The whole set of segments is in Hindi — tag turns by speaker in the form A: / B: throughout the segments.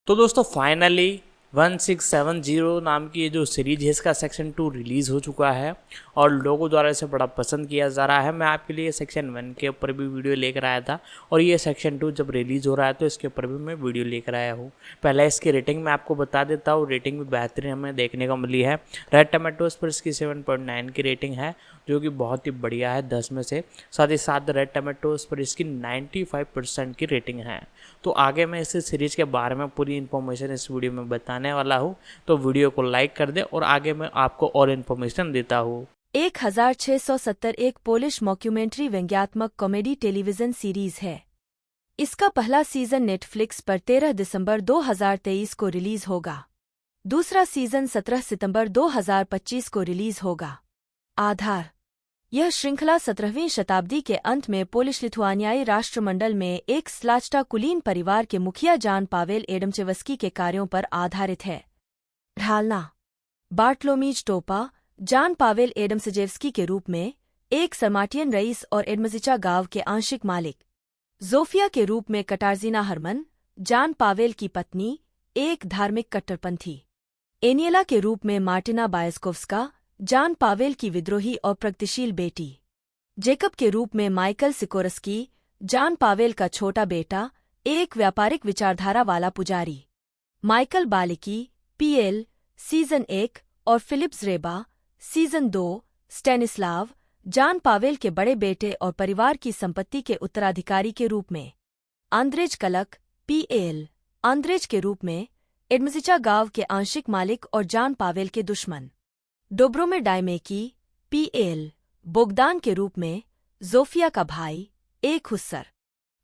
A: तो दोस्तों फाइनली 1670 नाम की ये जो सीरीज है इसका सेक्शन 2 रिलीज़ हो चुका है और लोगों द्वारा इसे बड़ा पसंद किया जा रहा है। मैं आपके लिए सेक्शन 1 के ऊपर भी वीडियो लेकर आया था और ये सेक्शन 2 जब रिलीज़ हो रहा है तो इसके ऊपर भी मैं वीडियो लेकर आया हूँ। पहले इसकी रेटिंग मैं आपको बता देता हूँ। रेटिंग भी बेहतरीन हमें देखने को मिली है। रेड टमाटोज़ पर इसकी 7.9 की रेटिंग है जो कि बहुत ही बढ़िया है 10 में से। साथ ही साथ रेड टमाटोज़ पर इसकी 95% की रेटिंग है। तो आगे मैं इस सीरीज़ के बारे में पूरी इन्फॉर्मेशन इस वीडियो में बताने वाला हूँ, तो वीडियो को लाइक कर दे और आगे मैं आपको और इन्फॉर्मेशन देता हूँ।
B: 1670 एक पोलिश मॉक्यूमेंट्री व्यंग्यात्मक कॉमेडी टेलीविजन सीरीज है। इसका पहला सीजन नेटफ्लिक्स पर 13 दिसंबर 2023 को रिलीज होगा। दूसरा सीजन 17 सितंबर 2025 को रिलीज होगा। आधार: यह श्रृंखला 17वीं शताब्दी के अंत में पोलिश लिथुआनियाई राष्ट्रमंडल में एक स्लाच्टा कुलीन परिवार के मुखिया जान पावेल एडमचेवस्की के कार्यों पर आधारित है। ढालना: बार्टलोमीज टोपा जान पावेल एडमसजेवस्की के रूप में एक सर्माटियन रईस और एडमजिचा गांव के आंशिक मालिक, जोफिया के रूप में कटार्जिना हरमन जान पावेल की पत्नी, एक धार्मिक कट्टरपंथी, एनियला के रूप में मार्टिना बायस्कोव्स्का जान पावेल की विद्रोही और प्रगतिशील बेटी, जेकब के रूप में माइकल सिकोरस्की जान पावेल का छोटा बेटा, एक व्यापारिक विचारधारा वाला पुजारी, माइकल बालिकी पीएल सीजन 1 और फिलिप ज़्रेबा सीजन 2, स्टेनिस्लाव जान पावेल के बड़े बेटे और परिवार की संपत्ति के उत्तराधिकारी के रूप में, आंद्रेज कलक पीएल आंद्रेज के रूप में एडमजिचा गांव के आंशिक मालिक और जान पावेल के दुश्मन, डोब्रोमिर डायमेकी पीएल बोगदान के रूप में जोफिया का भाई, एक हुस्सर,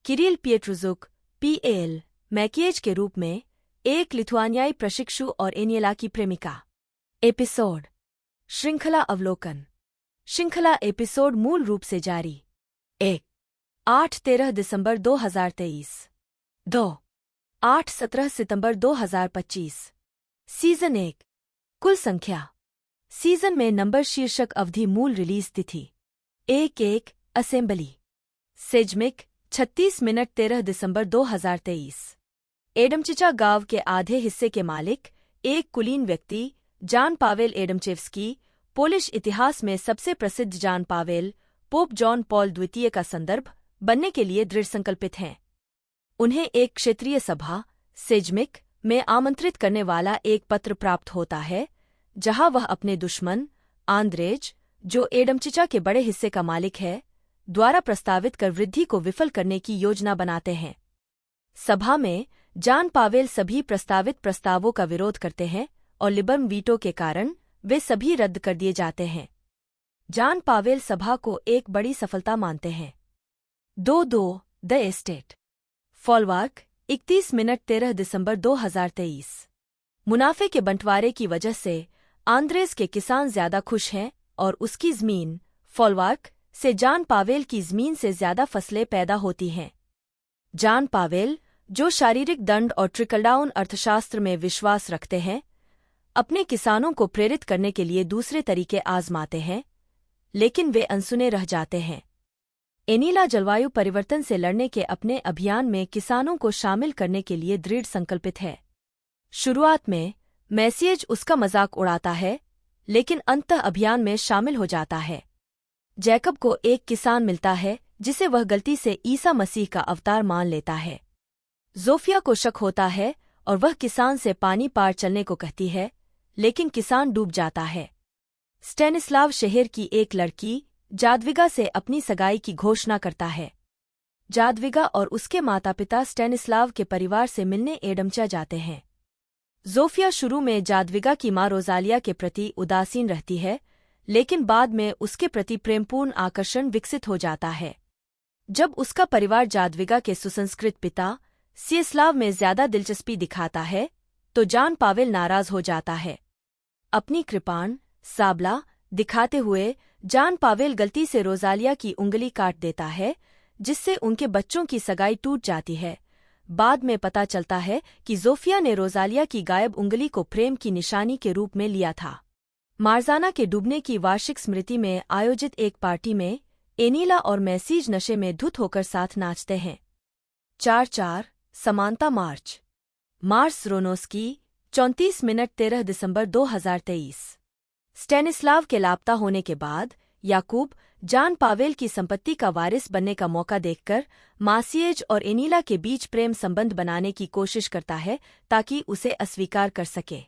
B: किरिल पिएट्रुजुक पीएल मैकिएज के रूप में एक लिथुआनियाई प्रशिक्षु और एनियला की प्रेमिका। एपिसोड: श्रृंखला अवलोकन। श्रृंखला एपिसोड मूल रूप से जारी 1. 8-13 दिसंबर 2023, 2. 8-17 सितंबर 2025। सीजन 1। कुल संख्या: सीजन में नंबर, शीर्षक, अवधि, मूल रिलीज तिथि 1-1 असेंबली, सेजमिक 36 मिनट 13 दिसंबर 2023। एडमचिचा गांव के आधे हिस्से के मालिक, एक कुलीन व्यक्ति, जान पावेल एडमचेवस्की, पोलिश इतिहास में सबसे प्रसिद्ध जान पावेल, पोप जॉन पॉल द्वितीय का संदर्भ बनने के लिए दृढ़ संकल्पित हैं। उन्हें एक क्षेत्रीय सभा, सेजमिक, में आमंत्रित करने वाला एक पत्र प्राप्त होता है, जहां वह अपने दुश्मन, आंद्रेज, जो एडमचिचा के बड़े हिस्से का मालिक है, द्वारा प्रस्तावित कर वृद्धि को विफल करने की योजना बनाते हैं। सभा में जान पावेल सभी प्रस्तावित प्रस्तावों का विरोध करते हैं और लिबर्म वीटो के कारण वे सभी रद्द कर दिए जाते हैं। जान पावेल सभा को एक बड़ी सफलता मानते हैं। 2-2 द एस्टेट, फॉलवार्क 31 मिनट 13 दिसंबर 2023। मुनाफे के बंटवारे की वजह से आंद्रेज के किसान ज्यादा खुश हैं और उसकी जमीन, फॉलवार्क, से जान पावेल की जमीन से ज्यादा फसलें पैदा होती हैं। जान पावेल, जो शारीरिक दंड और ट्रिकलडाउन अर्थशास्त्र में विश्वास रखते हैं, अपने किसानों को प्रेरित करने के लिए दूसरे तरीके आजमाते हैं, लेकिन वे अनसुने रह जाते हैं। एनिला जलवायु परिवर्तन से लड़ने के अपने अभियान में किसानों को शामिल करने के लिए दृढ़ संकल्पित है। शुरुआत में मैसिएज उसका मजाक उड़ाता है, लेकिन अंततः अभियान में शामिल हो जाता है। जैकब को एक किसान मिलता है जिसे वह गलती से ईसा मसीह का अवतार मान लेता है। जोफिया को शक होता है और वह किसान से पानी पार चलने को कहती है, लेकिन किसान डूब जाता है। स्टेनिस्लाव शहर की एक लड़की, जादविगा, से अपनी सगाई की घोषणा करता है। जादविगा और उसके माता पिता स्टेनिस्लाव के परिवार से मिलने एडमचा जाते हैं। जोफिया शुरू में जादविगा की मां रोजालिया के प्रति उदासीन रहती है, लेकिन बाद में उसके प्रति प्रेमपूर्ण आकर्षण विकसित हो जाता है। जब उसका परिवार जादविगा के सुसंस्कृत पिता सियस्लाव में ज्यादा दिलचस्पी दिखाता है, तो जान पावेल नाराज हो जाता है। अपनी कृपाण, साबला दिखाते हुए जान पावेल गलती से रोजालिया की उंगली काट देता है, जिससे उनके बच्चों की सगाई टूट जाती है। बाद में पता चलता है कि जोफिया ने रोजालिया की गायब उंगली को प्रेम की निशानी के रूप में लिया था। मार्जाना के डूबने की वार्षिक स्मृति में आयोजित एक पार्टी में एनीला और मैसीज नशे में धुत होकर साथ नाचते हैं। 4-4 समानता मार्च, मार्स रोनोस्की 34 मिनट 13 दिसंबर 2023। स्टेनिस्लाव के लापता होने के बाद याकूब जान पावेल की संपत्ति का वारिस बनने का मौका देखकर मासिएज और एनीला के बीच प्रेम संबंध बनाने की कोशिश करता है ताकि उसे अस्वीकार कर सके।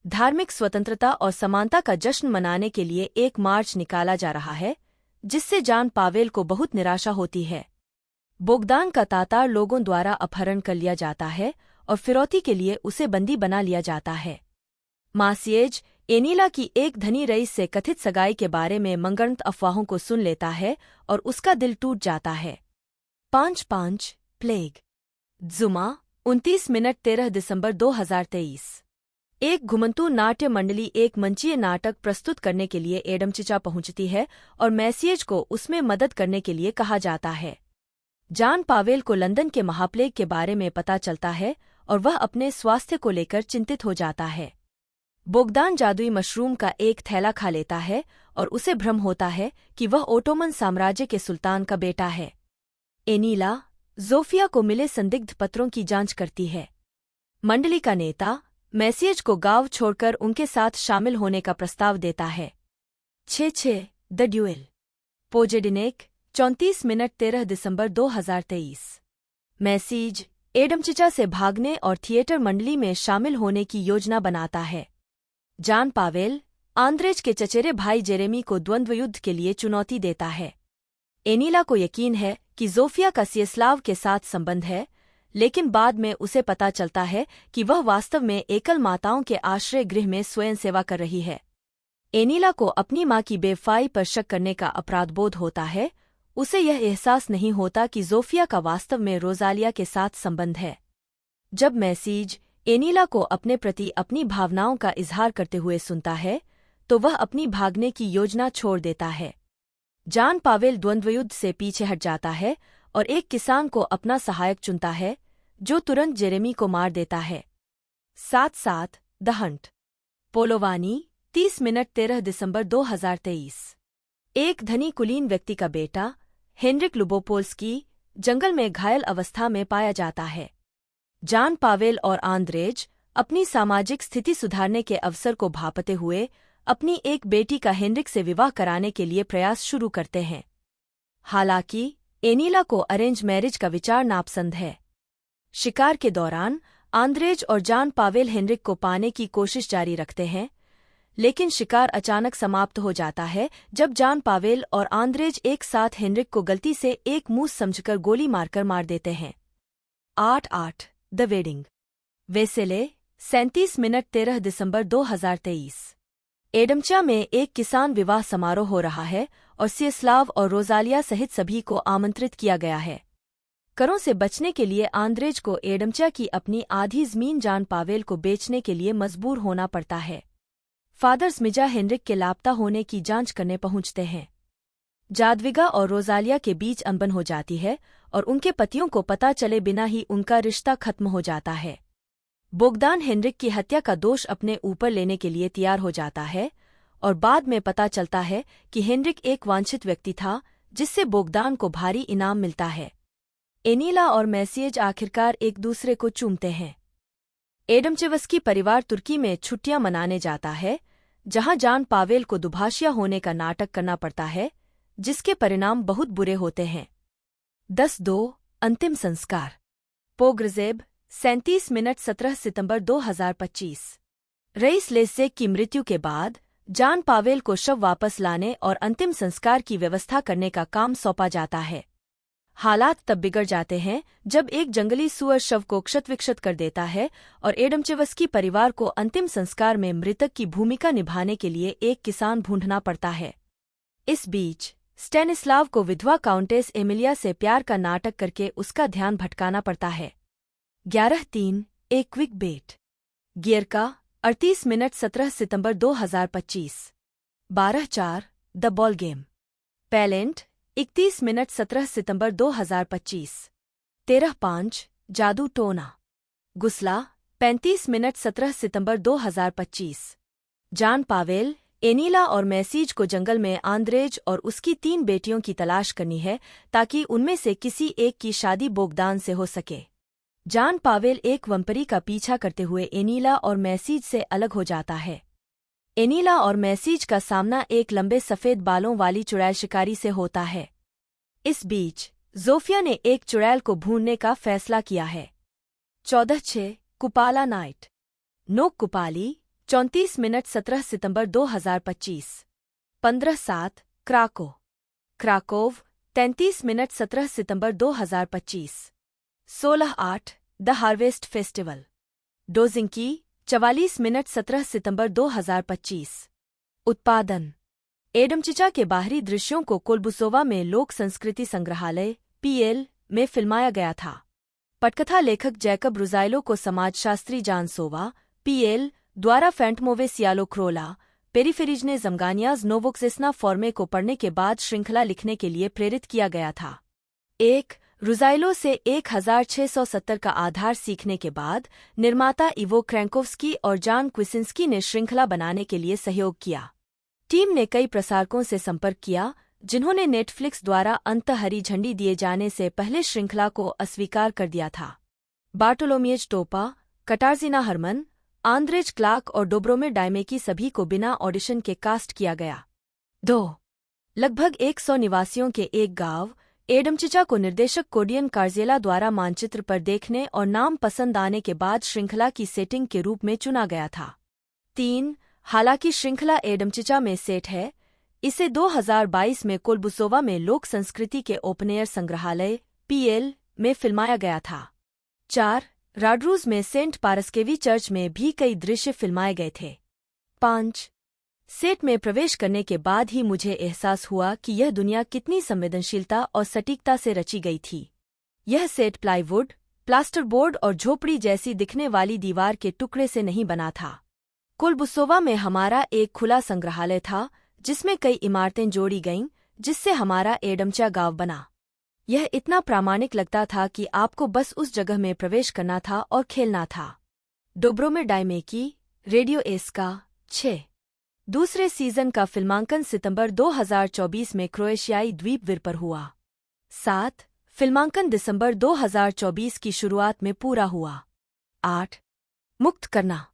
B: धार्मिक स्वतंत्रता और समानता का जश्न मनाने के लिए एक मार्च निकाला जा रहा है, जिससे जान पावेल को बहुत निराशा होती है। बोगदान का तातार लोगों द्वारा अपहरण कर लिया जाता है और फिरौती के लिए उसे बंदी बना लिया जाता है। मासिएज एनीला की एक धनी रईस से कथित सगाई के बारे में मनगढ़ंत अफवाहों को सुन लेता है और उसका दिल टूट जाता है। 5-5 प्लेग जुमा 29 मिनट 13 दिसंबर 2023। एक घुमंतू नाट्य मंडली एक मंचीय नाटक प्रस्तुत करने के लिए एडमचिचा पहुंचती है और मैसिएज को उसमें मदद करने के लिए कहा जाता है। जान पावेल को लंदन के महाप्लेग के बारे में पता चलता है और वह अपने स्वास्थ्य को लेकर चिंतित हो जाता है। बोगदान जादुई मशरूम का एक थैला खा लेता है और उसे भ्रम होता है कि वह ओटोमन साम्राज्य के सुल्तान का बेटा है। एनीला जोफिया को मिले संदिग्ध पत्रों की जांच करती है। मंडली का नेता मैसिएज को गांव छोड़कर उनके साथ शामिल होने का प्रस्ताव देता है। 6-6 द ड्यूएल पोजेडिनेक 34 मिनट 13 दिसंबर 2023। मैसिज एडमचिचा से भागने और थिएटर मंडली में शामिल होने की योजना बनाता है। जान पावेल आंद्रेज के चचेरे भाई जेरेमी को द्वंद्व युद्ध के लिए चुनौती देता है। एनीला को यकीन है कि जोफिया का सियस्लाव के साथ संबंध है, लेकिन बाद में उसे पता चलता है कि वह वास्तव में एकल माताओं के आश्रय गृह में स्वयं सेवा कर रही है। एनीला को अपनी मां की बेवफाई पर शक करने का अपराधबोध होता है। उसे यह एहसास नहीं होता कि जोफिया का वास्तव में रोजालिया के साथ संबंध है। जब मैसिज एनीला को अपने प्रति अपनी भावनाओं का इजहार करते हुए सुनता है, तो वह अपनी भागने की योजना छोड़ देता है। जान पावेल द्वंद्वयुद्ध से पीछे हट जाता है और एक किसान को अपना सहायक चुनता है, जो तुरंत जेरेमी को मार देता है। 7-7 द हंट पोलोवानी 30 मिनट 13 दिसंबर 2023। एक धनी कुलीन व्यक्ति का बेटा हेनरिक लुबोपोल्स्की जंगल में घायल अवस्था में पाया जाता है। जान पावेल और आंद्रेज अपनी सामाजिक स्थिति सुधारने के अवसर को भांपते हुए अपनी एक बेटी का हेनरिक से विवाह कराने के लिए प्रयास शुरू करते हैं। हालांकि एनीला को अरेंज मैरिज का विचार नापसंद है। शिकार के दौरान आंद्रेज और जान पावेल हेनरिक को पाने की कोशिश जारी रखते हैं, लेकिन शिकार अचानक समाप्त हो जाता है जब जान पावेल और आंद्रेज एक साथ हेनरिक को गलती से एक मूस समझकर गोली मारकर मार देते हैं। 8-8 द वेडिंग वेसेले 37 मिनट 13 दिसंबर 2023। एडमचा में एक किसान विवाह समारोह हो रहा है और सियस्लाव और रोजालिया सहित सभी को आमंत्रित किया गया है। करों से बचने के लिए आंद्रेज को एडमचा की अपनी आधी जमीन जान पावेल को बेचने के लिए मजबूर होना पड़ता है। फादर्स मिजा हेनरिक के लापता होने की जांच करने पहुंचते हैं। जादविगा और रोजालिया के बीच अनबन हो जाती है और उनके पतियों को पता चले बिना ही उनका रिश्ता खत्म हो जाता है। बोगदान हेनरिक की हत्या का दोष अपने ऊपर लेने के लिए तैयार हो जाता है और बाद में पता चलता है कि हेनरिक एक वांछित व्यक्ति था, जिससे बोगदान को भारी इनाम मिलता है। एनीला और मैसिएज आखिरकार एक दूसरे को चूमते हैं। एडमचेवस्की परिवार तुर्की में छुट्टियां मनाने जाता है, जहां जान पावेल को दुभाषिया होने का नाटक करना पड़ता है, जिसके परिणाम बहुत बुरे होते हैं। 10-2 अंतिम संस्कार पोग्रजेब 37 मिनट 17 सितंबर 2025। रईस लेसेक की मृत्यु के बाद जान पावेल को शव वापस लाने और अंतिम संस्कार की व्यवस्था करने का काम सौंपा जाता है। हालात तब बिगड़ जाते हैं जब एक जंगली सुअर शव को क्षत-विक्षत कर देता है और एडमचेवस्की परिवार को अंतिम संस्कार में मृतक की भूमिका निभाने के लिए एक किसान ढूंढना पड़ता है। इस बीच स्टेनिस्लाव को विधवा काउंटेस एमिलिया से प्यार का नाटक करके उसका ध्यान भटकाना पड़ता है। 11-3 एक क्विक बेट गियरका 38 मिनट 17 सितंबर 2025। 12-4 द बॉल गेम पैलेंट 31 मिनट 17 सितंबर 2025। 13-5 जादू टोना गुस्ला 35 मिनट 17 सितंबर 2025। जान पावेल एनीला और मैसिज को जंगल में आंद्रेज और उसकी 3 बेटियों की तलाश करनी है ताकि उनमें से किसी एक की शादी बोगदान से हो सके। जॉन पावेल एक वंपरी का पीछा करते हुए एनीला और मैसीज से अलग हो जाता है। एनीला और मैसीज का सामना एक लंबे सफेद बालों वाली चुड़ैल शिकारी से होता है। इस बीच ज़ोफिया ने एक चुड़ैल को भूनने का फैसला किया है। 14/6 Kupala night. Noc Kupaly 34 minute 17 सितंबर 2025। 15/7 क्राकोव 33 मिनट 17 सितंबर 2025। 16/8 the harvest festival Dozynki 44 minute 17 सितंबर 2025। उत्पादन एडमचिचा के बाहरी दृश्यों को कोलबुसोवा में लोक संस्कृति संग्रहालय पीएल में फिल्माया गया था। पटकथा लेखक जैकब रुजाइलो को समाजशास्त्री जान सोवा पीएल द्वारा फैंटमोवे सियालो क्रोला पेरिफेरिजने जमगानियाज नोवोक्सिस्ना फॉर्मे को पढ़ने के बाद श्रृंखला लिखने के लिए प्रेरित किया गया था। 1 रुजाइलो से 1670 का आधार सीखने के बाद निर्माता इवो क्रैंकोव्स्की और जॉन क्विसिंस्की ने श्रृंखला बनाने के लिए सहयोग किया। टीम ने कई प्रसारकों से संपर्क किया जिन्होंने नेटफ्लिक्स द्वारा अंततः हरी झंडी दिए जाने से पहले श्रृंखला को अस्वीकार कर दिया था। बार्टोलोमिएज टोपा, कटार्जिना हरमन, आंद्रेज क्लार्क और डोब्रोमिर डायमेकी सभी को बिना ऑडिशन के कास्ट किया गया। 2 लगभग 100 निवासियों के एक गांव एडमचिचा को निर्देशक कोडियन कार्जेला द्वारा मानचित्र पर देखने और नाम पसंद आने के बाद श्रृंखला की सेटिंग के रूप में चुना गया था। 3 हालांकि श्रृंखला एडमचिचा में सेट है, इसे 2022 में कोलबुसोवा में लोक संस्कृति के ओपन एयर संग्रहालय पीएल में फिल्माया गया था। 4 राड्रूज में सेंट पारस्केवी चर्च में भी कई दृश्य फिल्माए गए थे। 5 सेट में प्रवेश करने के बाद ही मुझे एहसास हुआ कि यह दुनिया कितनी संवेदनशीलता और सटीकता से रची गई थी। यह सेट प्लाईवुड, प्लास्टरबोर्ड और झोपड़ी जैसी दिखने वाली दीवार के टुकड़े से नहीं बना था। कोलबुसोवा में हमारा एक खुला संग्रहालय था जिसमें कई इमारतें जोड़ी गईं, जिससे हमारा एडमचा गांव बना। यह इतना प्रामाणिक लगता था कि आपको बस उस जगह में प्रवेश करना था और खेलना था। डोब्रोमिर डायमेकी, रेडियो एस्का 6 दूसरे सीजन का फिल्मांकन सितंबर 2024 में क्रोएशियाई द्वीपवीर पर हुआ। 7 फिल्मांकन दिसंबर 2024 की शुरुआत में पूरा हुआ। 8 मुक्त करना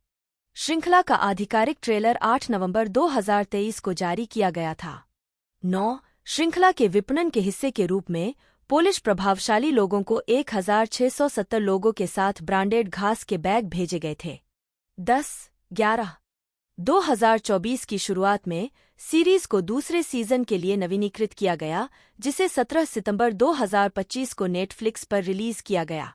B: श्रृंखला का आधिकारिक ट्रेलर 8 नवंबर 2023 को जारी किया गया था। 9 श्रृंखला के विपणन के हिस्से के रूप में पोलिश प्रभावशाली लोगों को 1670 लोगों के साथ ब्रांडेड घास के बैग भेजे गए थे। 10/11 2024 की शुरुआत में सीरीज को दूसरे सीजन के लिए नवीनीकृत किया गया, जिसे 17 सितंबर 2025 को नेटफ्लिक्स पर रिलीज किया गया।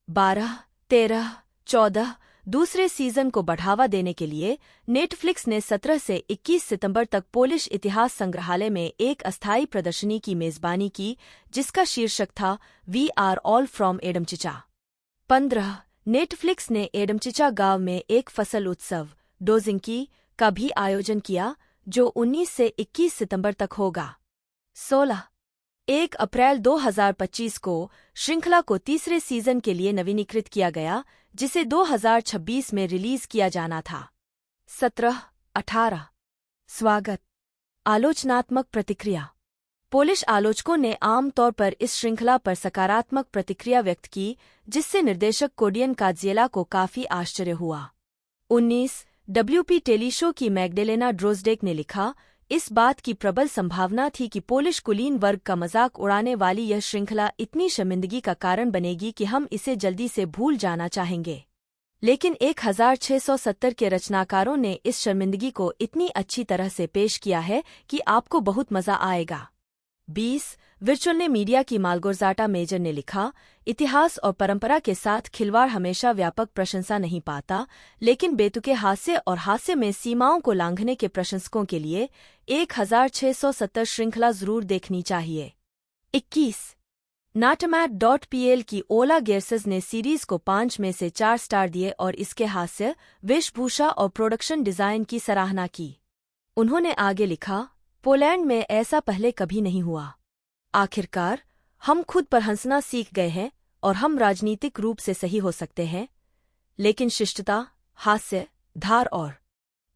B: 12/13/14 दूसरे सीजन को बढ़ावा देने के लिए नेटफ्लिक्स ने 17 से 21 सितंबर तक पोलिश इतिहास संग्रहालय में एक अस्थायी प्रदर्शनी की मेजबानी की, जिसका शीर्षक था we are all from Adamczycha. 15 Netflix ने एडमचिचा गांव में एक फसल उत्सव डोजिंकी का भी आयोजन किया, जो 19 से 21 सितंबर तक होगा। 16 1 अप्रैल 2025 को श्रृंखला को तीसरे सीजन के लिए नवीनीकृत किया गया, जिसे 2026 में रिलीज किया जाना था। 17/18 स्वागत आलोचनात्मक प्रतिक्रिया पोलिश आलोचकों ने आम तौर पर इस श्रृंखला पर सकारात्मक प्रतिक्रिया व्यक्त की, जिससे निर्देशक कोडियन कार्जेला को काफी आश्चर्य हुआ। 19 WP टेलीशो की मैग्डेलेना ड्रोजडेक ने लिखा, इस बात की प्रबल संभावना थी कि पोलिश कुलीन वर्ग का मजाक उड़ाने वाली यह श्रृंखला इतनी शर्मिंदगी का कारण बनेगी कि हम इसे जल्दी से भूल जाना चाहेंगे। लेकिन 1670 के रचनाकारों ने इस शर्मिंदगी को इतनी अच्छी तरह से पेश किया है कि आपको बहुत मजा आएगा। 20 विर्चुअल ने मीडिया की मालगोर्जाटा मेजर ने लिखा, इतिहास और परंपरा के साथ खिलवाड़ हमेशा व्यापक प्रशंसा नहीं पाता, लेकिन बेतुके हास्य और हास्य में सीमाओं को लांघने के प्रशंसकों के लिए 1670 श्रृंखला जरूर देखनी चाहिए। 21 नाटमैट.pl की ओला गेर्सेस ने सीरीज को 5 में से 4 स्टार दिए और इसके हास्य, वेशभूषा और प्रोडक्शन डिजाइन की सराहना की। उन्होंने आगे लिखा, पोलैंड में ऐसा पहले कभी नहीं हुआ। आखिरकार हम खुद पर हंसना सीख गए हैं और हम राजनीतिक रूप से सही हो सकते हैं, लेकिन शिष्टता, हास्य, धार और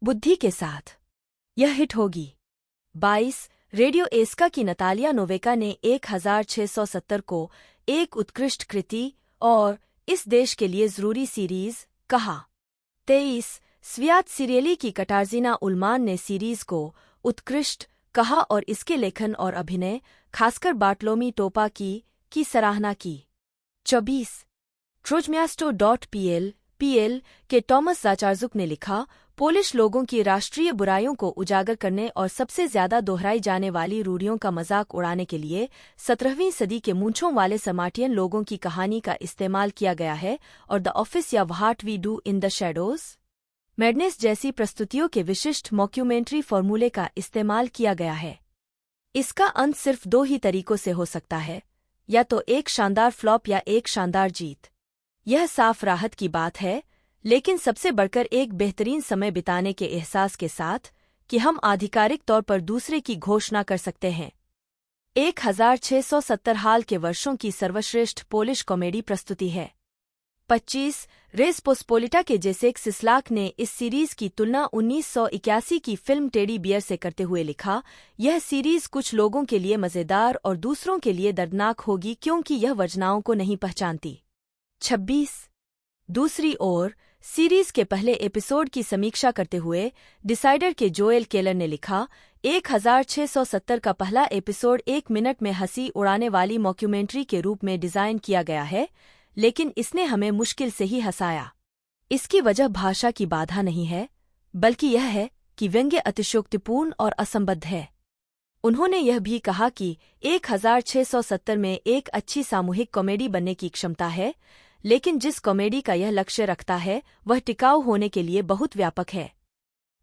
B: बुद्धि के साथ यह हिट होगी। 22 रेडियो एस्का की नतालिया नोवेका ने 1670 को एक उत्कृष्ट कृति और इस देश के लिए जरूरी सीरीज कहा। 23 स्वियात सीरियली की कटारजीना उल्मान ने सीरीज को उत्कृष्ट कहा और इसके लेखन और अभिनय, खासकर बार्टलोमी टोपा की सराहना की। 24 ट्रोजम्यास्टो.pl के टॉमस ज़ाचारजुक ने लिखा, पोलिश लोगों की राष्ट्रीय बुराइयों को उजागर करने और सबसे ज्यादा दोहराई जाने वाली रूढ़ियों का मजाक उड़ाने के लिए 17वीं सदी के मूंछों वाले समाटियन लोगों की कहानी का इस्तेमाल किया गया है और द ऑफिस या what we do in the shadows madness जैसी प्रस्तुतियों के विशिष्ट मॉक्यूमेंट्री फॉर्मूले का इस्तेमाल किया गया है। इसका अंत सिर्फ 2 ही तरीकों से हो सकता है, या तो एक शानदार फ्लॉप या एक शानदार जीत। यह साफ राहत की बात है, लेकिन सबसे बढ़कर एक बेहतरीन समय बिताने के एहसास के साथ कि हम आधिकारिक तौर पर दूसरे की घोषणा कर सकते हैं। 1670 हाल के वर्षों की सर्वश्रेष्ठ पोलिश कॉमेडी प्रस्तुति है। 25 रेस पोस्पोलिटा के जेसेक सिस्लाक ने इस सीरीज की तुलना 1981 की फिल्म टेडी बियर से करते हुए लिखा, यह सीरीज कुछ लोगों के लिए मज़ेदार और दूसरों के लिए दर्दनाक होगी क्योंकि यह वर्जनाओं को नहीं पहचानती। 26 दूसरी ओर सीरीज के पहले एपिसोड की समीक्षा करते हुए डिसाइडर के जोएल केलर ने लिखा, 1670 का पहला एपिसोड 1 मिनट में हंसी उड़ाने वाली मॉक्यूमेंट्री के रूप में डिज़ाइन किया गया है, लेकिन इसने हमें मुश्किल से ही हंसाया। इसकी वजह भाषा की बाधा नहीं है, बल्कि यह है कि व्यंग्य अतिशयोक्तिपूर्ण और असंबद्ध है। उन्होंने यह भी कहा कि 1670 में एक अच्छी सामूहिक कॉमेडी बनने की क्षमता है, लेकिन जिस कॉमेडी का यह लक्ष्य रखता है वह टिकाऊ होने के लिए बहुत व्यापक है।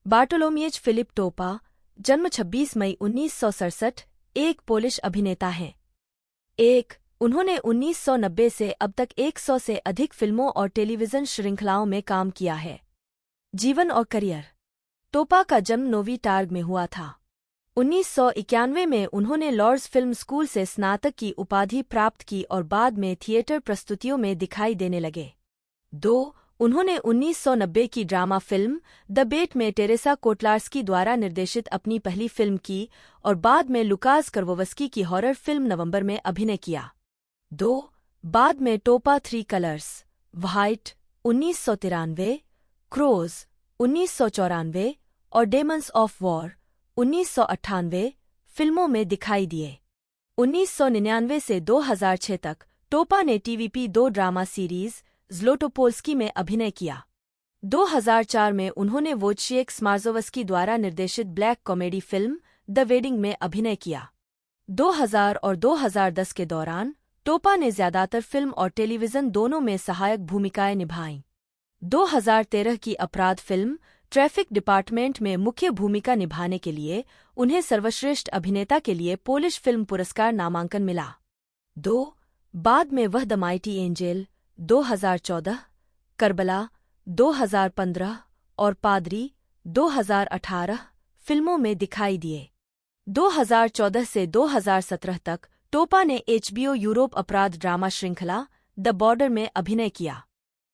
B: बार्टोलोमिएज फिलिप टोपा, जन्म 26 मई 1967, एक पोलिश अभिनेता हैं। उन्होंने 1990 से अब तक 100 से अधिक फिल्मों और टेलीविजन श्रृंखलाओं में काम किया है। जीवन और करियर। टोपा का जन्म नोवी टार्ग में हुआ था। 1991 में उन्होंने लॉर्ड्स फिल्म स्कूल से स्नातक की उपाधि प्राप्त की और बाद में थिएटर प्रस्तुतियों में दिखाई देने लगे। उन्होंने 1990 की ड्रामा फिल्म द बेट में टेरेसा कोटलार्स्की द्वारा निर्देशित अपनी पहली फिल्म की और बाद में लुकास कर्वोवस्की की हॉरर फिल्म नवंबर में अभिनय किया। बाद में टोपा 3 कलर्स, व्हाइट 1993, क्रोज 1994 और डेमन्स ऑफ वॉर 1998 फिल्मों में दिखाई दिए। 1999 से 2006 तक टोपा ने टीवीपी 2 ड्रामा सीरीज ज़्लोटोपोल्स्की में अभिनय किया। 2004 में उन्होंने वोइचेक स्मार्ज़ोवस्की द्वारा निर्देशित black comedy film the wedding में अभिनय किया। 2000 और 2010 के दौरान टोपा ने ज्यादातर फिल्म और टेलीविजन दोनों में सहायक भूमिकाएं निभाईं। 2013 की अपराध फिल्म ट्रैफिक डिपार्टमेंट में मुख्य भूमिका निभाने के लिए उन्हें सर्वश्रेष्ठ अभिनेता के लिए पोलिश फिल्म पुरस्कार नामांकन मिला। बाद में वह द माइटी एंजेल 2014, करबला 2015 और पादरी 2018 फिल्मों में दिखाई दिए। 2014 से 2017 तक टोपा ने HBO यूरोप अपराध ड्रामा श्रृंखला द बॉर्डर में अभिनय किया।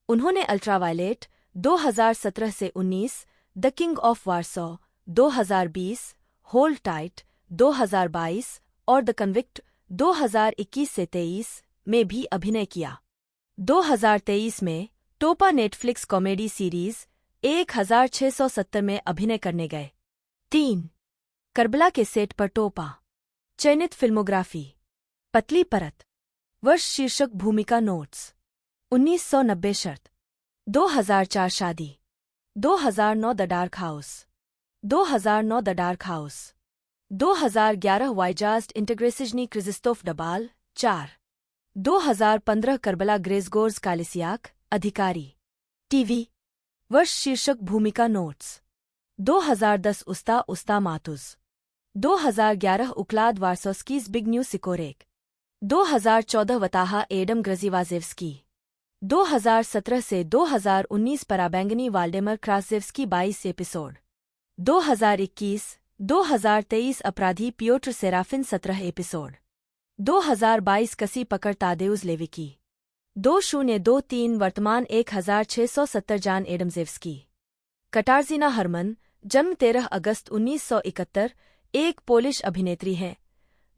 B: उन्होंने अल्ट्रावायलेट 2017 से 19, the king of Warsaw 2020, hold tight 2022 और द कन्विक्ट 2021 से 23 में भी अभिनय किया। 2023 में टोपा नेटफ्लिक्स कॉमेडी सीरीज 1670 में अभिनय करने गए। करबला के सेट पर टोपा। चयनित फिल्मोग्राफी। पतली परत। वर्ष शीर्षक भूमिका नोट्स। 1990 शर्त। 2004 शादी। 2009 the dark house. 2009 the dark house. 2011 Wyjazd integracyjny Krzysztof Dabal 4। 2015 Karbala Grzegorz Kaliciak अधिकारी। टीवी। वर्ष शीर्षक भूमिका notes. 2010 Usta Mateusz. 2011 Uklad Warszawski big new Sikorek. 2014 Wataha Adam Grzywaczewski. 2017 से 2019 पराबैंगनी वाल्डेमर क्रासजेव्स्की 22 एपिसोड। 2021-2023 अपराधी पियोट्र सेराफिन 17 एपिसोड। 2022 कसी पकड़ तादेउज लेविकी। 2023 वर्तमान 1670 जान एडमजेव्स्की। कटारजीना हरमन, जन्म 13 अगस्त 1971, एक पोलिश अभिनेत्री हैं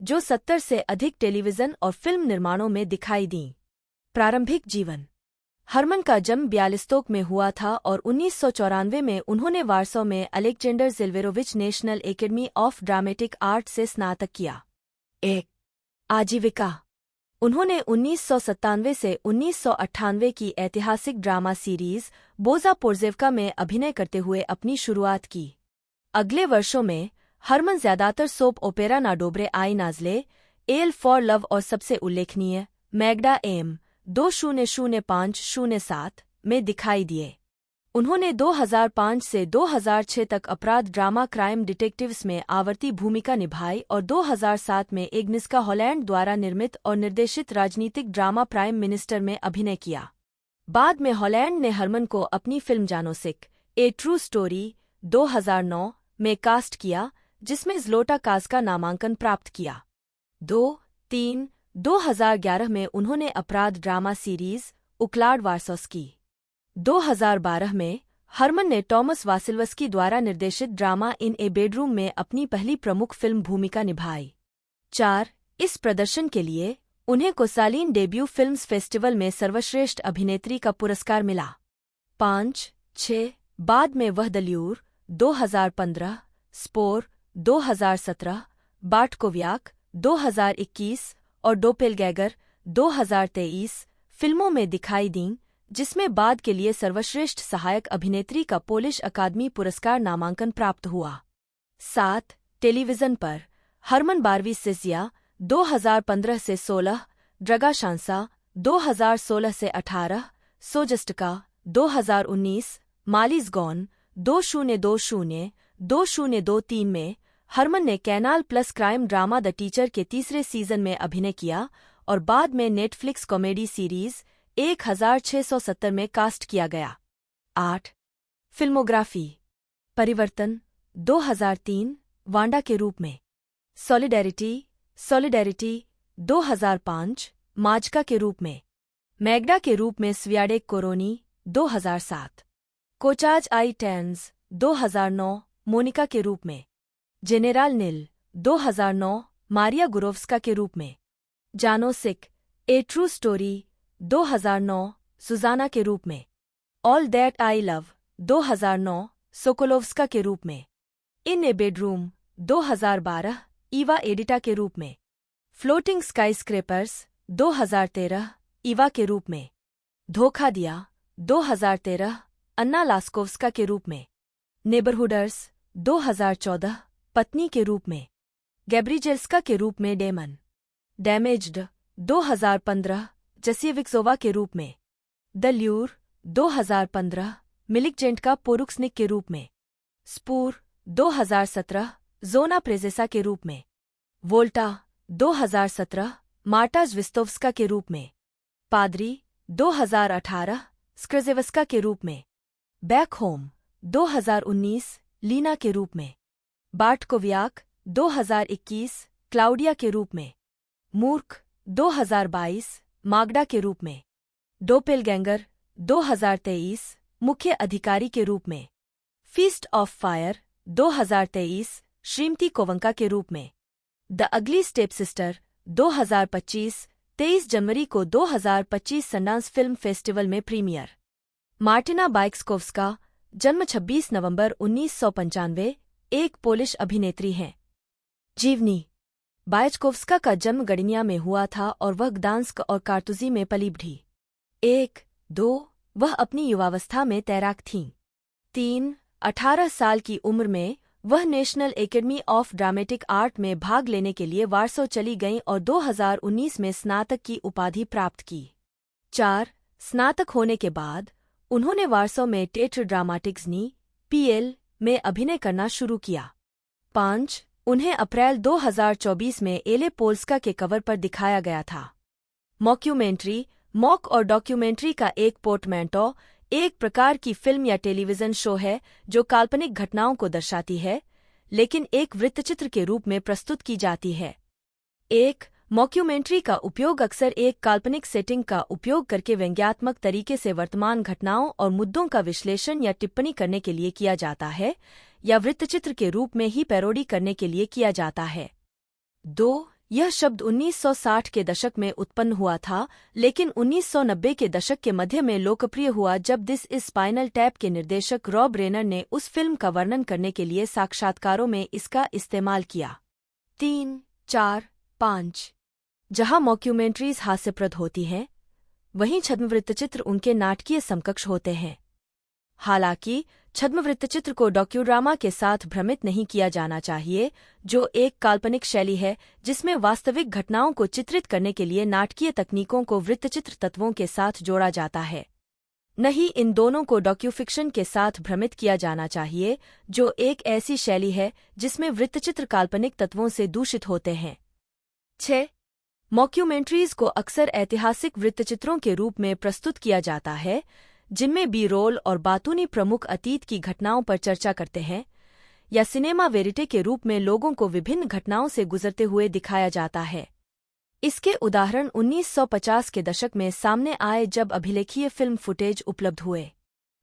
B: जो 70 से अधिक टेलीविजन और फिल्म निर्माणों में दिखाई दीं। प्रारंभिक जीवन। हरमन का जन्म ब्यालिस्तोक में हुआ था और 1994 में उन्होंने वार्सो में Aleksander Zelwerowicz national academy of dramatic art से स्नातक किया। एक आजीविका। उन्होंने 1997 से 1998 की ऐतिहासिक ड्रामा सीरीज बोजा पोर्जेव्का में अभिनय करते हुए अपनी शुरुआत की। अगले वर्षों में हरमन ज्यादातर सोप ओपेरा ना डोब्रे आई नाज़ले, एल फॉर लव और सबसे उल्लेखनीय मैग्डा एम 2000507 में दिखाई दिए। उन्होंने 2005 से 2006 तक अपराध ड्रामा क्राइम डिटेक्टिव्स में आवर्ती भूमिका निभाई और 2007 में एग्निस्का हॉलैंड द्वारा निर्मित और निर्देशित राजनीतिक ड्रामा प्राइम मिनिस्टर में अभिनय किया। बाद में हॉलैंड ने हरमन को अपनी फिल्म जानोसिक ए ट्रू स्टोरी 2009 में कास्ट किया, जिसमें ज़्लोटा काज़का नामांकन प्राप्त किया। 2011 में उन्होंने अपराध ड्रामा सीरीज उक्लाड वार्सोस की। 2012 में हरमन ने टॉमस वासिल्वस्की द्वारा निर्देशित ड्रामा इन ए बेडरूम में अपनी पहली प्रमुख फिल्म भूमिका निभाई। 4 इस प्रदर्शन के लिए उन्हें कोसालीन डेब्यू फिल्म्स फेस्टिवल में सर्वश्रेष्ठ अभिनेत्री का पुरस्कार मिला। 5-6 बाद में वह दल्यूर 2015, स्पोर 2017, बाटकोव्याक 2021 और डोपेलगैगर 2023 फिल्मों में दिखाई दीं, जिसमें बाद के लिए सर्वश्रेष्ठ सहायक अभिनेत्री का पोलिश अकादमी पुरस्कार नामांकन प्राप्त हुआ। 7 टेलीविजन पर हरमन बारवी सिजिया 2015 से 16, ड्रगा शांसा 2016 से 18, सोजस्टका 2019, मालिस गॉन 2020-2023 में हरमन ने canal plus crime drama the teacher के तीसरे सीजन में अभिनय किया और बाद में नेटफ्लिक्स कॉमेडी सीरीज 1670 में कास्ट किया गया। 8 फिल्मोग्राफी। परिवर्तन 2003 वांडा के रूप में, सॉलिडेरिटी 2005 माजका के रूप में, मैग्डा के रूप में स्व्याडेक कोरोनी 2007, कोचाज आई टेंस 2009 मोनिका के रूप में, जेनेराल निल 2009 मारिया गुरोव्स्का के रूप में, जानोसिक ए ट्रू स्टोरी 2009 सुजाना के रूप में, ऑल दैट आई लव 2009 सोकोलोव्स्का के रूप में, इन ए बेडरूम 2012 ईवा एडिटा के रूप में, फ्लोटिंग स्काईस्क्रेपर्स 2013 ईवा के रूप में, धोखा दिया 2013 अन्ना लास्कोव्स्का के रूप में, नेबरहुडर्स 2014 पत्नी के रूप में, गैब्रिजेल्स्का के रूप में डेमन, डैमेज्ड 2015 जसिएविक्सोवा के रूप में, द ल्यूर 2015 मिलिकजेंटका पोरुक्सनिक के रूप में, स्पूर 2017 जोना प्रेजेसा के रूप में, वोल्टा 2017 मार्टा ज्विस्तोव्स्का के रूप में, पादरी 2018 स्क्रजेवस्का के रूप में, बैक होम 2019 लीना के रूप में, बाटकोव्याक 2021 क्लाउडिया के रूप में, मूर्ख 2022 माग्डा के रूप में, डोपेलगैंगर 2023 मुख्य अधिकारी के रूप में, फीस्ट ऑफ फायर 2023 श्रीमती कोवंका के रूप में, द अगली स्टेप सिस्टर 2025 23 जनवरी को 2025 सन्डांस फिल्म फेस्टिवल में प्रीमियर। मार्टिना बाइक्सकोव्स्का जन्म 26 नवंबर 1995 एक पोलिश अभिनेत्री हैं। जीवनी। बायचकोव्स्का का जन्म गडिनिया में हुआ था और वह ग्दांस्क और कार्तुजी में पली बढ़ी। 1-2 वह अपनी युवावस्था में तैराक थीं। 3 18 साल की उम्र में वह national academy of dramatic art में भाग लेने के लिए वार्सो चली गईं और 2019 में स्नातक की उपाधि प्राप्त की। 4 स्नातक होने के बाद उन्होंने वार्सो में टेट्र ड्रामाटिक्स PL में अभिनय करना शुरू किया। 5 उन्हें अप्रैल 2024 में एले पोल्स्का के कवर पर दिखाया गया था। मॉक्यूमेंट्री, मॉक और डॉक्यूमेंट्री का एक पोर्टमैंटो एक प्रकार की फिल्म या टेलीविजन शो है जो काल्पनिक घटनाओं को दर्शाती है, लेकिन एक वृत्तचित्र के रूप में प्रस्तुत की जाती है। एक मॉक्यूमेंट्री का उपयोग अक्सर एक काल्पनिक सेटिंग का उपयोग करके व्यंग्यात्मक तरीके से वर्तमान घटनाओं और मुद्दों का विश्लेषण या टिप्पणी करने के लिए किया जाता है, या वृत्तचित्र के रूप में ही पैरोडी करने के लिए किया जाता है। 2 यह शब्द 1960 के दशक में उत्पन्न हुआ था, लेकिन 1990 के दशक के मध्य में लोकप्रिय हुआ जब दिस इज स्पाइनल टैप के निर्देशक रॉब रेनर ने उस फिल्म का वर्णन करने के लिए साक्षात्कारों में इसका इस्तेमाल किया। 3, 4, 5 जहां मॉक्यूमेंट्रीज हास्यप्रद होती हैं, वहीं छद्मवृत्तचित्र उनके नाटकीय समकक्ष होते हैं। हालांकि छद्मवृत्तचित्र को डॉक्यूड्रामा के साथ भ्रमित नहीं किया जाना चाहिए, जो एक काल्पनिक शैली है जिसमें वास्तविक घटनाओं को चित्रित करने के लिए नाटकीय तकनीकों को वृत्तचित्र तत्वों के साथ जोड़ा जाता है। नहीं, इन दोनों को डॉक्यूफिक्शन के साथ भ्रमित किया जाना चाहिए, जो एक ऐसी शैली है जिसमें वृत्तचित्र काल्पनिक तत्वों से दूषित होते हैं। 6. मॉक्यूमेंट्रीज को अक्सर ऐतिहासिक वृत्तचित्रों के रूप में प्रस्तुत किया जाता है, जिनमें बी रोल और बातूनी प्रमुख अतीत की घटनाओं पर चर्चा करते हैं, या सिनेमा वेरिटे के रूप में लोगों को विभिन्न घटनाओं से गुजरते हुए दिखाया जाता है। इसके उदाहरण 1950 के दशक में सामने आए जब अभिलेखीय फिल्म फुटेज उपलब्ध हुए।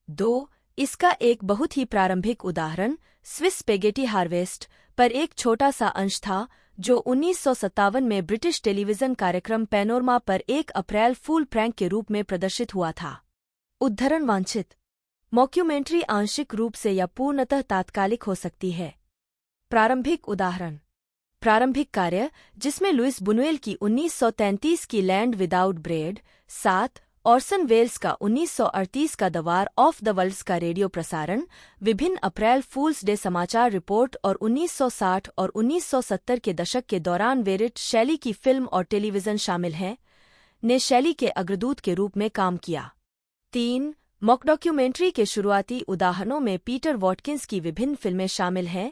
B: 2. इसका एक बहुत ही प्रारंभिक उदाहरण स्विस स्पेगेटी हार्वेस्ट पर एक छोटा सा अंश था, जो 1957 में ब्रिटिश टेलीविजन कार्यक्रम पैनोरमा पर एक अप्रैल फूल प्रैंक के रूप में प्रदर्शित हुआ था। उद्धरण वांछित मॉक्यूमेंट्री आंशिक रूप से या पूर्णतः तात्कालिक हो सकती है। प्रारंभिक उदाहरण प्रारंभिक कार्य, जिसमें लुइस बुनुएल की 1933 की land without bread. 7. Orson Welles का 1938 का the war of the worlds का रेडियो प्रसारण। विभिन्न अप्रैल फूल्स डे समाचार रिपोर्ट और 1960 और 1970 के दशक के दौरान वेरिट शैली की फिल्म और टेलीविजन शामिल हैं, ने शैली के अग्रदूत के रूप में काम किया। 3. मॉकडॉक्यूमेंट्री के शुरुआती उदाहरणों में पीटर वॉटकिंस की विभिन्न फिल्में शामिल हैं,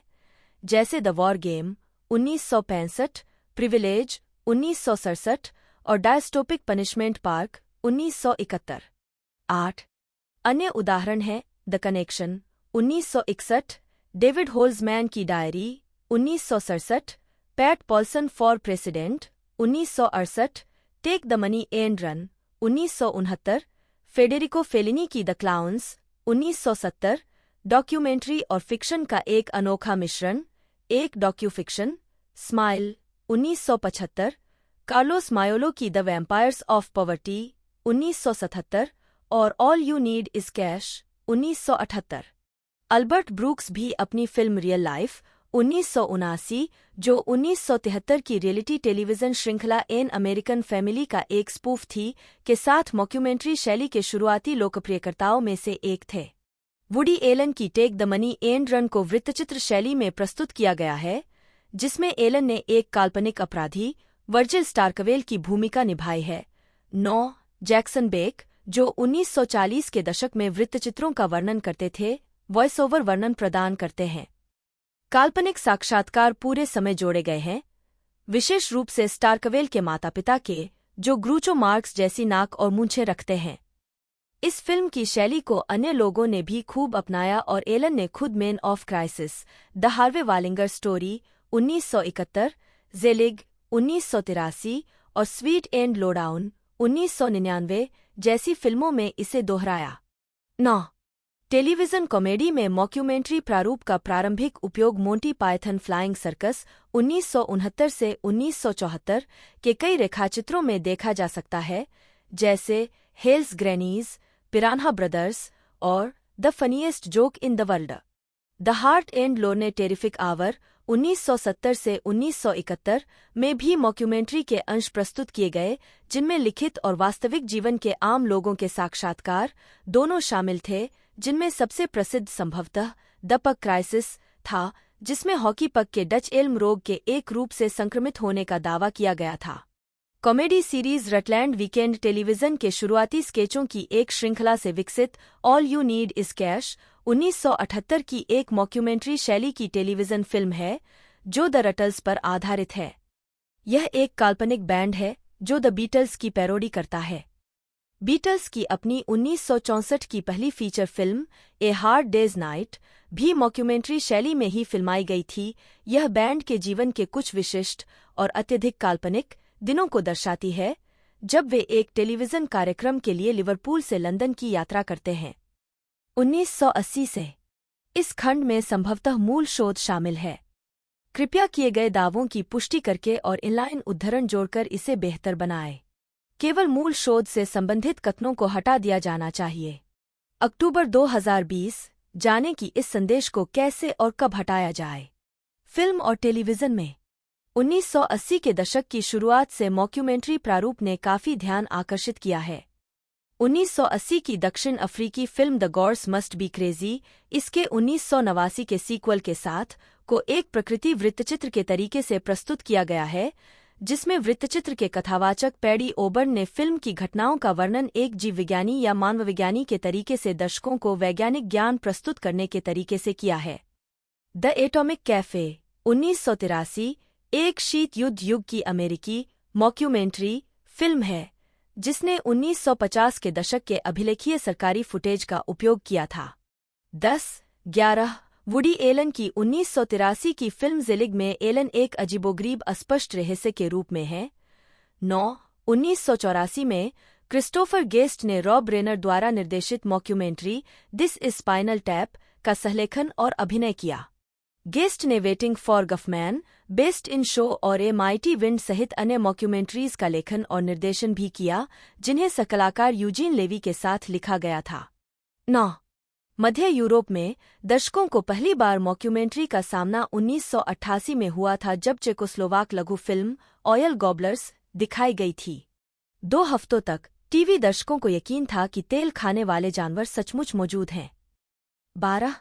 B: जैसे द वॉर गेम 1965, प्रिविलेज 1967 और डायस्टोपिक पनिशमेंट पार्क 1971। 8. अन्य उदाहरण हैं द कनेक्शन 1961, डेविड होल्जमैन की diary 1967, Pat Paulsen for president 1968, take the money and run 1969, Federico Fellini की द क्लाउन्स 1970, डॉक्यूमेंट्री और फिक्शन का एक अनोखा मिश्रण, एक डॉक्यूफिक्शन, स्माइल 1975, कार्लोस मायोलो की द वैम्पायर्स ऑफ पॉवर्टी 1977 और all you need is cash 1978। Albert Brooks भी अपनी फिल्म रियल लाइफ 1979, जो 1973 की रियलिटी टेलीविजन श्रृंखला एन अमेरिकन फैमिली का एक स्पूफ थी, के साथ मॉक्यूमेंट्री शैली के शुरुआती लोकप्रियकर्ताओं में से एक थे। वुडी एलन की take the money and run को वृत्तचित्र शैली में प्रस्तुत किया गया है, जिसमें एलन ने एक काल्पनिक अपराधी वर्जिल स्टारकवेल की भूमिका निभाई है। 9. जैक्सन बेक, जो 1940 के दशक में वृत्तचित्रों का वर्णन करते थे, वॉइस ओवर वर्णन प्रदान करते हैं। काल्पनिक साक्षात्कार पूरे समय जोड़े गए हैं, विशेष रूप से स्टारकवेल के माता पिता के, जो ग्रूचो मार्क्स जैसी नाक और मूंछें रखते हैं। इस फिल्म की शैली को अन्य लोगों ने भी खूब अपनाया और एलन ने खुद man of crisis, the Harvey Wallinger story 1971, Zelig 1983 और स्वीट एंड लोडाउन 1999 जैसी फिल्मों में इसे दोहराया। 9. टेलीविजन कॉमेडी में मॉक्यूमेंट्री प्रारूप का प्रारंभिक उपयोग मोंटी पायथन फ्लाइंग सर्कस 1969 से 1974 के कई रेखाचित्रों में देखा जा सकता है, जैसे हेल्स ग्रैनीज, पिरान्हा ब्रदर्स और the funniest joke in the world. The heart and लोने टेरिफिक आवर 1970 से 1971 में भी मॉक्यूमेंट्री के अंश प्रस्तुत किए गए, जिनमें लिखित और वास्तविक जीवन के आम लोगों के साक्षात्कार दोनों शामिल थे, जिनमें सबसे प्रसिद्ध संभवतः द पग क्राइसिस था, जिसमें हॉकी पग के डच एल्म रोग के एक रूप से संक्रमित होने का दावा किया गया था। Comedy series Rutland weekend television के शुरुआती स्केचों की एक श्रृंखला से विकसित all you need is cash 1978 की एक मॉक्यूमेंट्री शैली की टेलीविजन फिल्म है, जो द रटल्स पर आधारित है। यह एक काल्पनिक बैंड है जो द बीटल्स की पैरोडी करता है। बीटल्स की अपनी 1964 की पहली feature film a hard days night भी मॉक्यूमेंट्री शैली में ही फिल्माई गई थी। यह बैंड के जीवन के कुछ विशिष्ट और अत्यधिक काल्पनिक दिनों को दर्शाती है, जब वे एक टेलीविजन कार्यक्रम के लिए लिवरपूल से लंदन की यात्रा करते हैं। 1980 से इस खंड में संभवतः मूल शोध शामिल है। कृपया किए गए दावों की पुष्टि करके और इनलाइन उद्धरण जोड़कर इसे बेहतर बनाएं। केवल मूल शोध से संबंधित कथनों को हटा दिया जाना चाहिए। अक्टूबर 2020 जाने कि इस संदेश को कैसे और कब हटाया जाए। फिल्म और टेलीविज़न में 1980 के दशक की शुरुआत से मॉक्यूमेंट्री प्रारूप ने काफी ध्यान आकर्षित किया है। 1980 की दक्षिण अफ्रीकी film the gods must be crazy इसके 1989 के सीक्वल के साथ को एक प्रकृति वृत्तचित्र के तरीके से प्रस्तुत किया गया है, जिसमें वृत्तचित्र के कथावाचक पैडी ओबर्न ने फिल्म की घटनाओं का वर्णन एक जीव विज्ञानी या मानवविज्ञानी के तरीके से दर्शकों को वैज्ञानिक ज्ञान प्रस्तुत करने के तरीके से किया है। द एटॉमिक कैफे 1983 एक शीत युद्ध युग की अमेरिकी मॉक्यूमेंट्री फिल्म है जिसने 1950 के दशक के अभिलेखीय सरकारी फुटेज का उपयोग किया था। 10-11 वुडी एलन की 1983 की फिल्म ज़िलिग में एलन एक अजीबोगरीब अस्पष्ट रहस्य के रूप में है। 9 1984 में क्रिस्टोफर गेस्ट ने रॉब रेनर द्वारा निर्देशित mockumentary this is Spinal Tap का सहलेखन और अभिनय किया। गेस्ट ने waiting for Guffman, best in show और ए माइटी विंड सहित अन्य मॉक्यूमेंट्रीज का लेखन और निर्देशन भी किया, जिन्हें सहकलाकार यूजीन लेवी के साथ लिखा गया था। 9 मध्य यूरोप में दर्शकों को पहली बार मॉक्यूमेंट्री का सामना 1988 में हुआ था, जब चेकोस्लोवाक लघु फिल्म ऑयल गॉबलर्स दिखाई गई थी। 2 हफ्तों तक टीवी दर्शकों को यकीन था कि तेल खाने वाले जानवर सचमुच मौजूद हैं। 12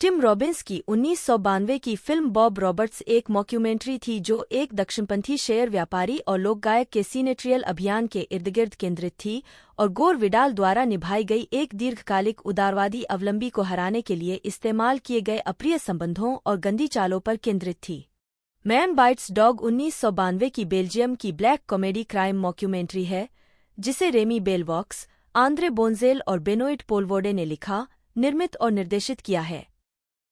B: टिम रॉबिन्स की 1992 की फिल्म बॉब रॉबर्ट्स एक मॉक्यूमेंट्री थी जो एक दक्षिणपंथी शेयर व्यापारी और लोकगायक के सीनेट्रियल अभियान के इर्दगिर्द केंद्रित थी और गोर विडाल द्वारा निभाई गई एक दीर्घकालिक उदारवादी अवलंबी को हराने के लिए इस्तेमाल किए गए अप्रिय संबंधों और गंदी चालों पर केंद्रित थी। मैन बाइट्स डॉग 1992 की बेल्जियम की ब्लैक कॉमेडी क्राइम मॉक्यूमेंट्री है, जिसे रेमी बेलवॉक्स, आंद्रे बोंजेल और बेनोइट पोलवोडे ने लिखा, निर्मित और निर्देशित किया है।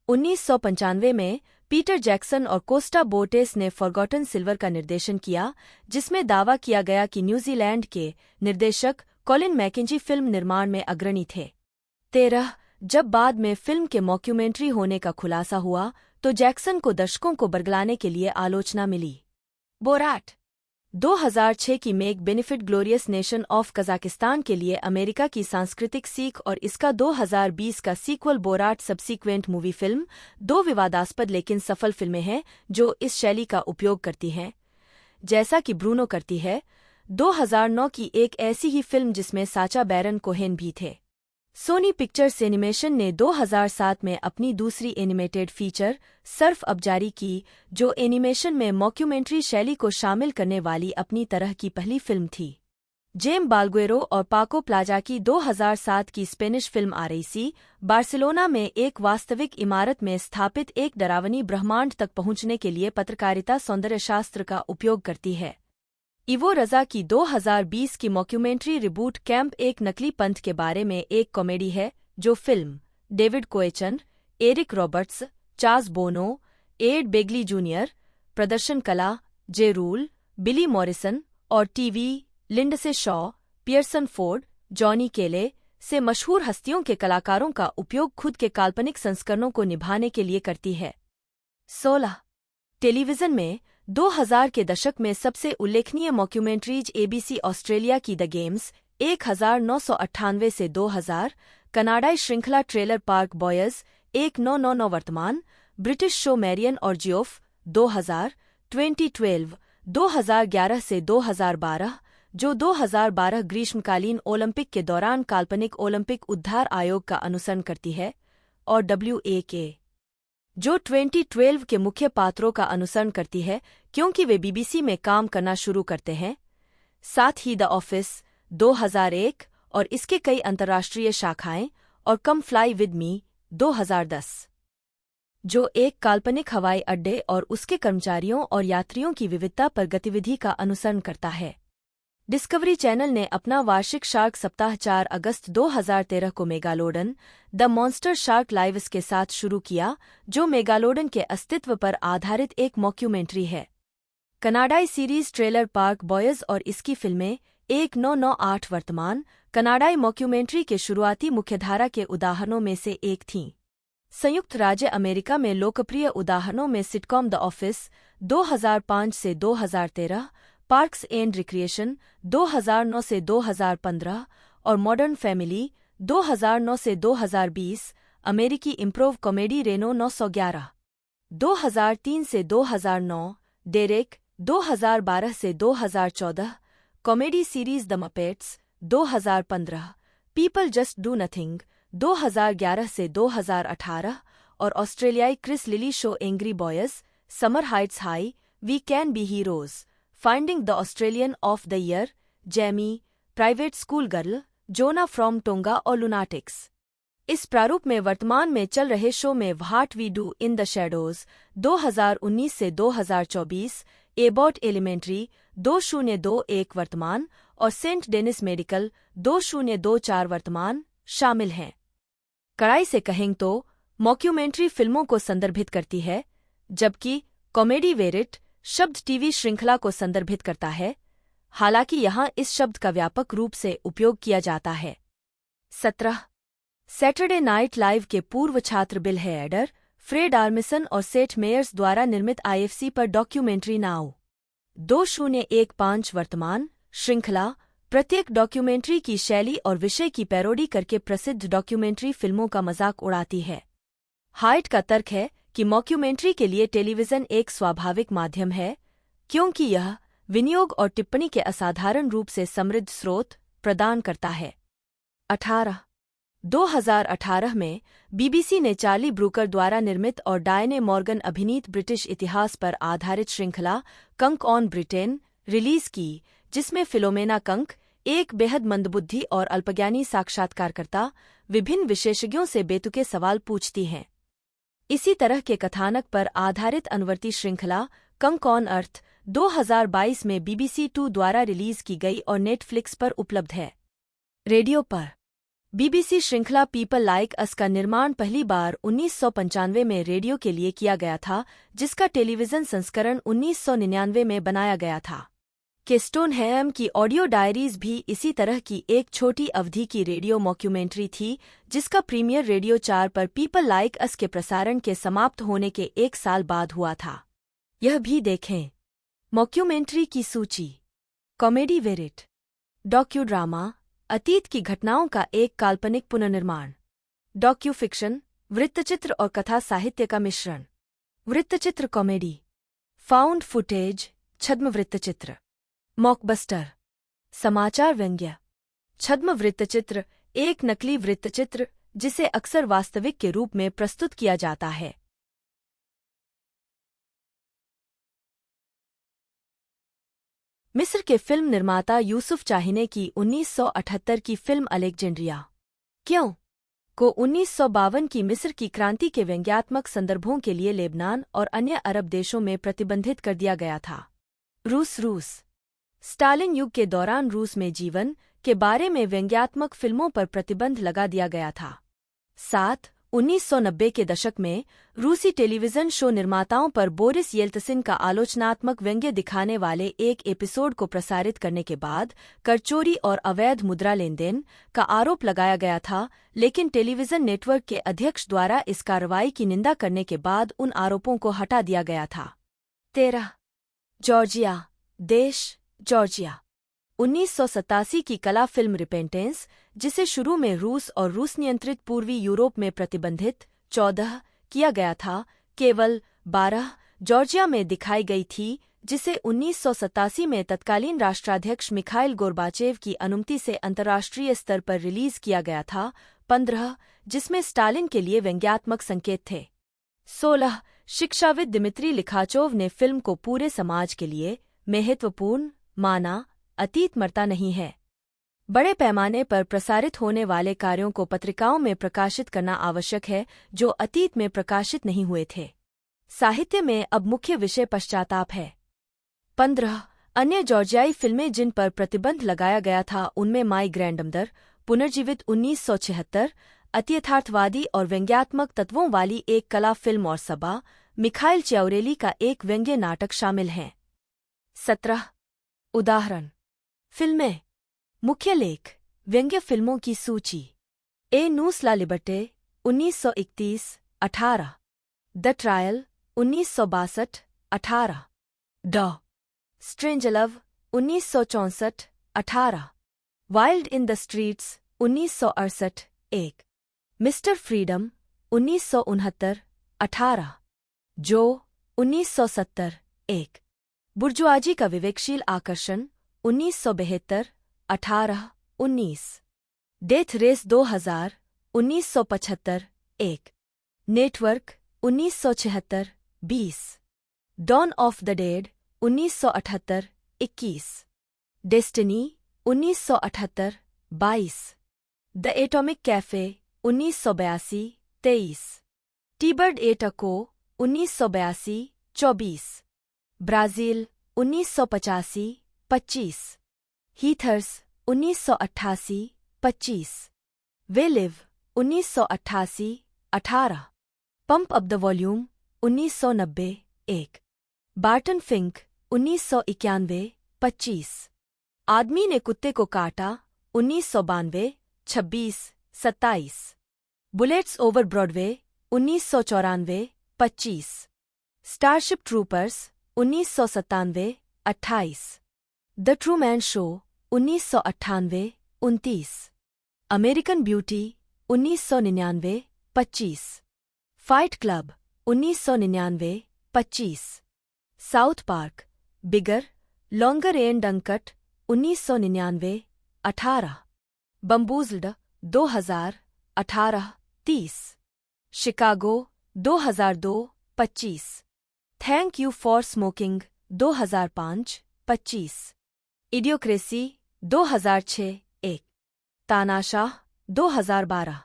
B: 1995 में पीटर जैक्सन और कोस्टा बोटेस ने फॉरगॉटन सिल्वर का निर्देशन किया, जिसमें दावा किया गया कि न्यूजीलैंड के निर्देशक कॉलिन मैकेंजी फिल्म निर्माण में अग्रणी थे। 13 जब बाद में फिल्म के मॉक्यूमेंट्री होने का खुलासा हुआ तो जैक्सन को दर्शकों को बरगलाने के लिए आलोचना मिली। बोराट 2006 की make benefit glorious nation of Kazakhstan के लिए अमेरिका की सांस्कृतिक सीख और इसका 2020 का sequel Borat subsequent moviefilm 2 विवादास्पद लेकिन सफल फिल्में हैं जो इस शैली का उपयोग करती हैं, जैसा कि ब्रूनो करती है। 2009 की एक ऐसी ही फिल्म जिसमें साचा बैरन कोहेन भी थे। सोनी पिक्चर्स एनिमेशन ने 2007 में अपनी दूसरी एनिमेटेड फीचर सर्फ अप जारी की, जो एनिमेशन में मॉक्यूमेंट्री शैली को शामिल करने वाली अपनी तरह की पहली फिल्म थी। जेम बाल्गुएरो और पाको प्लाजा की 2007 की स्पेनिश फिल्म आरईसी बार्सिलोना में एक वास्तविक इमारत में स्थापित एक डरावनी ब्रह्मांड तक पहुंचने के लिए पत्रकारिता सौंदर्यशास्त्र का उपयोग करती है। इवो रजा की 2020 की मॉक्यूमेंट्री रिबूट कैंप एक नकली पंथ के बारे में एक कॉमेडी है, जो film David Koechner, Eric Roberts, Charles Bono, Ed Begley junior, प्रदर्शन कला, जे रूल, बिली मॉरिसन और TV Lindsay Shaw, Pearson Ford, Johnny Kelly से मशहूर हस्तियों के कलाकारों का उपयोग खुद के काल्पनिक संस्करणों को निभाने के लिए करती है। 16 टेलीविज़न में 2000 के दशक में सबसे उल्लेखनीय मॉक्यूमेंट्रीज एबीसी ऑस्ट्रेलिया की द गेम्स 1998 से 2000, कनाडाई श्रृंखला ट्रेलर पार्क बॉयज 1999 वर्तमान, ब्रिटिश शो मैरियन और जियोफ 2000, 2012, 2011 से 2012, जो 2012 ग्रीष्मकालीन ओलंपिक के दौरान काल्पनिक ओलंपिक उद्धार आयोग का अनुसरण करती है, और WAK, जो 2012 के मुख्य पात्रों का अनुसरण करती है क्योंकि वे बीबीसी में काम करना शुरू करते हैं। साथ ही द ऑफिस 2001 और इसके कई अंतर्राष्ट्रीय शाखाएं, और कम फ्लाई विद मी 2010, जो एक काल्पनिक हवाई अड्डे और उसके कर्मचारियों और यात्रियों की विविधता पर गतिविधि का अनुसरण करता है। डिस्कवरी चैनल ने अपना वार्षिक शार्क सप्ताह 4 अगस्त 2013 को megalodon the monster shark lives के साथ शुरू किया, जो मेगालोडन के अस्तित्व पर आधारित एक मॉक्यूमेंट्री है। कनाडाई सीरीज ट्रेलर पार्क बॉयज और इसकी फिल्में 1998 वर्तमान, कनाडाई मॉक्यूमेंट्री के शुरुआती मुख्यधारा के उदाहरणों में से एक थीं। संयुक्त राज्य अमेरिका में लोकप्रिय उदाहरणों में सिटकॉम द ऑफिस 2005 से 2013, पार्क्स एंड रिक्रिएशन 2009 से 2015 और मॉडर्न फैमिली 2009 से 2020, अमेरिकी इम्प्रोव कॉमेडी रेनो 911 2003 से 2009, डेरेक 2012 से 2014, comedy series the Muppets 2015, people just do nothing 2011 से 2018 और ऑस्ट्रेलियाई Chris Lilley show angry boys, summer heights high, we can be heroes, finding the Australian of the year, Jamie, private school girl, Jonah from Tonga और लुनाटिक्स। इस प्रारूप में वर्तमान में चल रहे शो में what we do in the shadows 2019 से 2024, एबॉट एलिमेंट्री 2021 वर्तमान और सेंट डेनिस मेडिकल 2024 वर्तमान शामिल हैं। कड़ाई से कहें तो मॉक्यूमेंट्री फिल्मों को संदर्भित करती है, जबकि कॉमेडी वेरिट शब्द टीवी श्रृंखला को संदर्भित करता है, हालांकि यहाँ इस शब्द का व्यापक रूप से उपयोग किया जाता है। 17 सैटरडे नाइट लाइव के पूर्व छात्र बिल हेयडर, फ्रेड आर्मिसन और सेठ मेयर्स द्वारा निर्मित आईएफसी पर डॉक्यूमेंट्री नाउ 2015 वर्तमान श्रृंखला प्रत्येक डॉक्यूमेंट्री की शैली और विषय की पैरोडी करके प्रसिद्ध डॉक्यूमेंट्री फिल्मों का मजाक उड़ाती है। हाइट का तर्क है कि मॉक्यूमेंट्री के लिए टेलीविजन एक स्वाभाविक माध्यम है, क्योंकि यह विनियोग और टिप्पणी के असाधारण रूप से समृद्ध स्रोत प्रदान करता है। 2018 में बीबीसी ने चार्ली ब्रूकर द्वारा निर्मित और डायने मॉर्गन अभिनीत ब्रिटिश इतिहास पर आधारित श्रृंखला कंक ऑन ब्रिटेन रिलीज की, जिसमें फिलोमेना कंक, एक बेहद मंदबुद्धि और अल्पज्ञानी साक्षात्कारकर्ता, विभिन्न विशेषज्ञों से बेतुके सवाल पूछती हैं। इसी तरह के कथानक पर आधारित अनुवर्ती श्रृंखला कंक ऑन अर्थ 2022 में BBC 2 द्वारा रिलीज की गई और नेटफ्लिक्स पर उपलब्ध है। रेडियो पर BBC श्रृंखला पीपल लाइक अस का निर्माण पहली बार 1995 में रेडियो के लिए किया गया था, जिसका टेलीविजन संस्करण 1999 में बनाया गया था। केस्टोन हैम की ऑडियो डायरीज भी इसी तरह की एक छोटी अवधि की रेडियो मॉक्यूमेंट्री थी, जिसका प्रीमियर रेडियो 4 पर पीपल लाइक अस के प्रसारण के समाप्त होने के 1 साल बाद हुआ था। यह भी देखें। मॉक्यूमेंट्री की सूची। कॉमेडी वेरिट, डॉक्यू ड्रामा, अतीत की घटनाओं का एक काल्पनिक पुनर्निर्माण, डॉक्यू फिक्शन, वृत्तचित्र और कथा साहित्य का मिश्रण, वृत्तचित्र कॉमेडी, फाउंड फुटेज, छद्म वृत्तचित्र, मॉकबस्टर, समाचार व्यंग्य। छद्म वृत्तचित्र एक नकली वृत्तचित्र जिसे अक्सर वास्तविक के रूप में प्रस्तुत किया जाता है। मिस्र के फिल्म निर्माता यूसुफ चाहिने की 1978 की फिल्म अलेक्जेंड्रिया क्यों को 1952 की मिस्र की क्रांति के व्यंग्यात्मक संदर्भों के लिए लेबनान और अन्य अरब देशों में प्रतिबंधित कर दिया गया था। रूस स्टालिन युग के दौरान रूस में जीवन के बारे में व्यंग्यात्मक फिल्मों पर प्रतिबंध लगा दिया गया था। 1990 के दशक में रूसी टेलीविजन शो निर्माताओं पर बोरिस येल्तसिन का आलोचनात्मक व्यंग्य दिखाने वाले एक एपिसोड को प्रसारित करने के बाद कर चोरी और अवैध मुद्रा लेनदेन का आरोप लगाया गया था, लेकिन टेलीविजन नेटवर्क के अध्यक्ष द्वारा इस कार्रवाई की निंदा करने के बाद उन आरोपों को हटा दिया गया था। 13 जॉर्जिया देश जॉर्जिया 1987 की कला फिल्म रिपेंटेंस, जिसे शुरू में रूस और रूस नियंत्रित पूर्वी यूरोप में प्रतिबंधित 14 किया गया था, केवल 12 जॉर्जिया में दिखाई गई थी, जिसे 1987 में तत्कालीन राष्ट्राध्यक्ष मिखाइल गोर्बाचेव की अनुमति से अंतर्राष्ट्रीय स्तर पर रिलीज किया गया था। 15 जिसमें स्टालिन के लिए व्यंग्यात्मक संकेत थे। 16 शिक्षाविद दिमित्री लिखाचोव ने फिल्म को पूरे समाज के लिए महत्वपूर्ण माना। अतीत मरता नहीं है। बड़े पैमाने पर प्रसारित होने वाले कार्यों को पत्रिकाओं में प्रकाशित करना आवश्यक है जो अतीत में प्रकाशित नहीं हुए थे। साहित्य में अब मुख्य विषय पश्चाताप है। 15 अन्य जॉर्जियाई फिल्में जिन पर प्रतिबंध लगाया गया था उनमें माई ग्रैंडमदर पुनर्जीवित 1976 अतियथार्थवादी और व्यंग्यात्मक तत्वों वाली एक कला फिल्म और सबा मिखाइल च्याउरेली का एक व्यंग्य नाटक शामिल हैं। 17 उदाहरण फिल्में। मुख्य लेख व्यंग्य फिल्मों की सूची। ए नूस ला लिबर्टे 1931, 18। The trial 1962 18। The strange love 1964 18। Wild in the streets 1968 1। Mister freedom 1969 18। जो 1970 1। बुर्जुआजी का विवेकशील आकर्षण 1972 18 19। Death race 2000 1975 1। Network 1976 20। Dawn of the dead 1978 21। Destiny 1978 22। The atomic cafe 1982 23। टीबर्ड एटको 1982 24। ब्राज़ील 1985 25। हीथर्स 1988 25। वे live 1988 18। Pump up the volume 1990 1। Barton Fink 1991 25। आदमी ने कुत्ते को काटा 1992 26 27। Bullets over Broadway 1994 25। Starship troopers 1997 28। The Truman show 1998 29। American beauty 1999 25। Fight club 1999 25। South Park bigger longer and uncut 1999 18। Bamboozled 2000 18 30। Chicago 2002 25। Thank you for smoking 2005 25। Idiocracy 2006 1। तानाशाह 2012।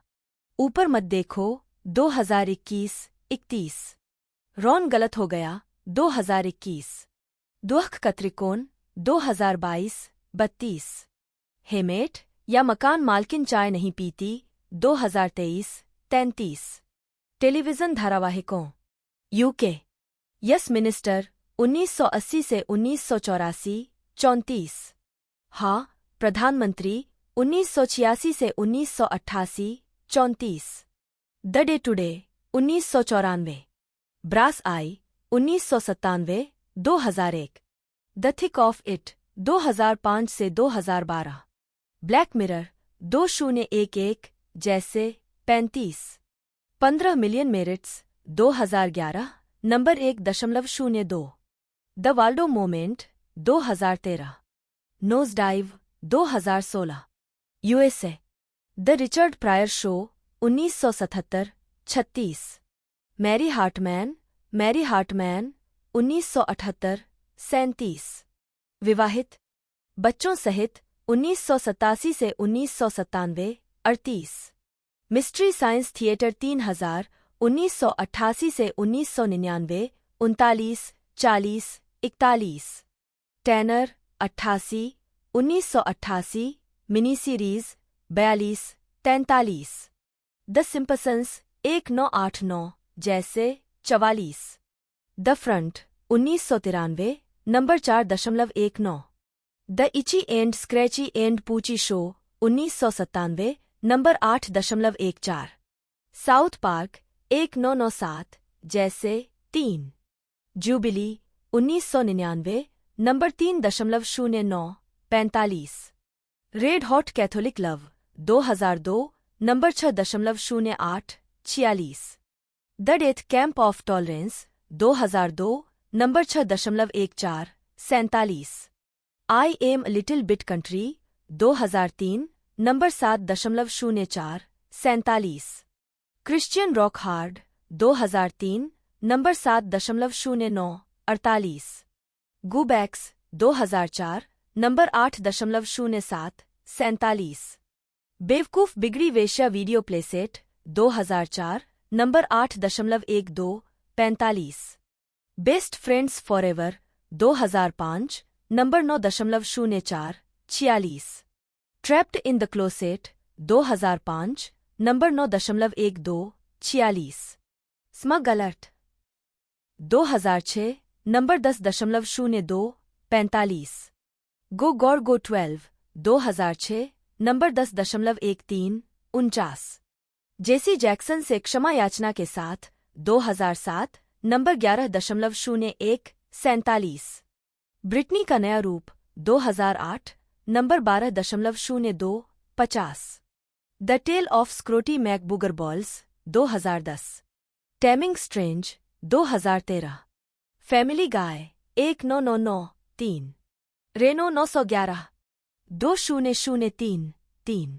B: ऊपर मत देखो 2021 31। रॉन गलत हो गया 2021। दुख का त्रिकोण 2022 32। हेमेट या मकान मालकिन चाय नहीं पीती 2023 33। टेलीविजन धारावाहिकों यूके यस मिनिस्टर 1980 से 1984 34। हाँ प्रधानमंत्री 1986 से 1988 34। The day today 1994। Brass eye 1997 2001। The thick of it 2005 से 2012। ब्लैक मिरर 2011 जैसे 35। 15 million merits 2011 number 1.02। The Waldo moment 2013। Nose dive 2016। USA the Richard Pryor show 1977 36। Mary Hartman 1978 37। विवाहित बच्चों सहित 1987 से 1997 38। मिस्ट्री साइंस थिएटर 3000 1988 से 1999 39 40 41। Tanner 88 1988 mini series 42 43। The Simpsons 1989 जैसे 44। The front 1993 number 4.19। The Itchy and Scratchy and Poochie show 1997 number 8.14। South Park 1997 जैसे 3। Jubilee 1999 number 3.09 45। Red hot Catholic love 2002 number 6.08 46। The death camp of tolerance 2002 number 6.14 47। I am little bit country 2003 number 7.04 47। Christian rock hard 2003 number 7.09 48। Goobacks 2004 number 8.07 47। बेवकूफ बिगड़ी वेश्या video playset 2004 number 8.12 45। Best friends forever 2005 number 9.04 46। Trapped in the closet 2005 number 9.12 46। Smug alert 2006 number 10.02 45। Go God go 12 2006 number 10.13 49। Jesse Jackson से क्षमा याचना के साथ 2007 नंबर 11.0147। ब्रिटनी का नया रूप 2008 number 12.0250। The tale of Scrotie McBoogerballs 2010। Taming strange 2013। Family guy 19993। Reno 911 20033।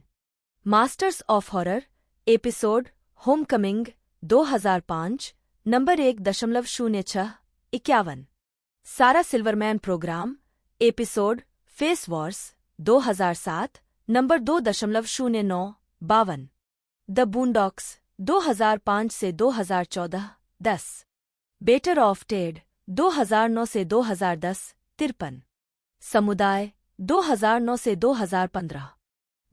B: Masters of horror episode homecoming 2005 number 1.0651। Sarah Silverman program episode face wars 2007 number 2.0952। The Boondocks 2005 से 2014 10। बेटर ऑफ टेड 2009 से 2010 53। समुदाय 2009 से 2015।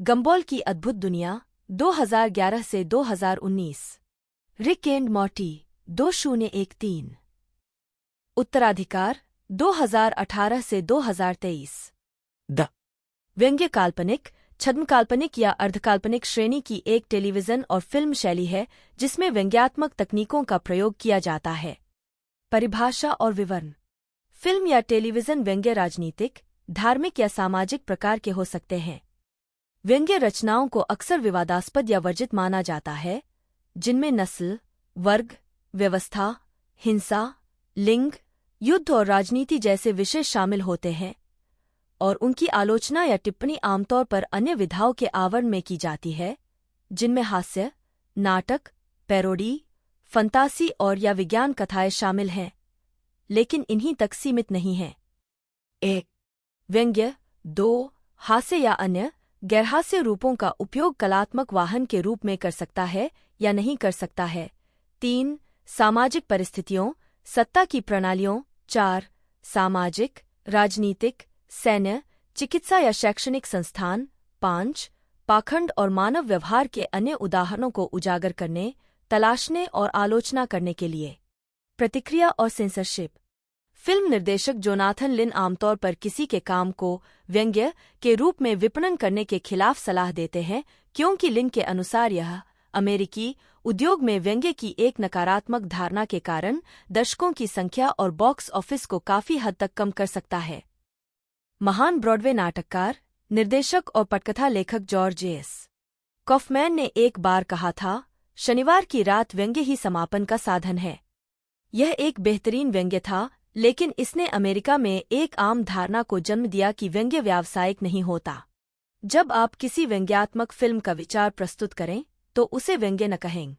B: गंबॉल की अद्भुत दुनिया 2011 से 2019। Rick and Morty 2013। उत्तराधिकार 2018 से 2023। द व्यंग्य काल्पनिक, छद्म काल्पनिक या अर्धकाल्पनिक श्रेणी की एक टेलीविजन और फिल्म शैली है जिसमें व्यंग्यात्मक तकनीकों का प्रयोग किया जाता है। परिभाषा और विवरण। फिल्म या टेलीविजन व्यंग्य राजनीतिक, धार्मिक या सामाजिक प्रकार के हो सकते हैं। व्यंग्य रचनाओं को अक्सर विवादास्पद या वर्जित माना जाता है, जिनमें नस्ल, वर्ग, व्यवस्था, हिंसा, लिंग, युद्ध और राजनीति जैसे विषय शामिल होते हैं, और उनकी आलोचना या टिप्पणी आमतौर पर अन्य विधाओं के आवरण में की जाती है, जिनमें हास्य, नाटक, पैरोडी, फंतासी और या विज्ञान कथाएं शामिल हैं, लेकिन इन्हीं तक सीमित नहीं हैं। 1. व्यंग्य 2. हास्य या अन्य गैरहास्य रूपों का उपयोग कलात्मक वाहन के रूप में कर सकता है या नहीं कर सकता है। 3. सामाजिक परिस्थितियों, सत्ता की प्रणालियों। 4. सामाजिक, राजनीतिक, सैन्य, चिकित्सा या शैक्षणिक संस्थान। 5. पाखंड और मानव व्यवहार के अन्य उदाहरणों को उजागर करने, तलाशने और आलोचना करने के लिए। प्रतिक्रिया और सेंसरशिप। फिल्म निर्देशक जोनाथन लिन आमतौर पर किसी के काम को व्यंग्य के रूप में विपणन करने के खिलाफ सलाह देते हैं, क्योंकि लिन के अनुसार यह अमेरिकी उद्योग में व्यंग्य की एक नकारात्मक धारणा के कारण दर्शकों की संख्या और बॉक्स ऑफिस को काफी हद तक कम कर सकता है। महान ब्रॉडवे नाटककार, निर्देशक और पटकथा लेखक जॉर्ज एस. कॉफमैन ने एक बार कहा था, शनिवार की रात व्यंग्य ही समापन का साधन है। यह एक बेहतरीन व्यंग्य था, लेकिन इसने अमेरिका में एक आम धारणा को जन्म दिया कि व्यंग्य व्यावसायिक नहीं होता। जब आप किसी व्यंग्यात्मक फिल्म का विचार प्रस्तुत करें तो उसे व्यंग्य न कहें।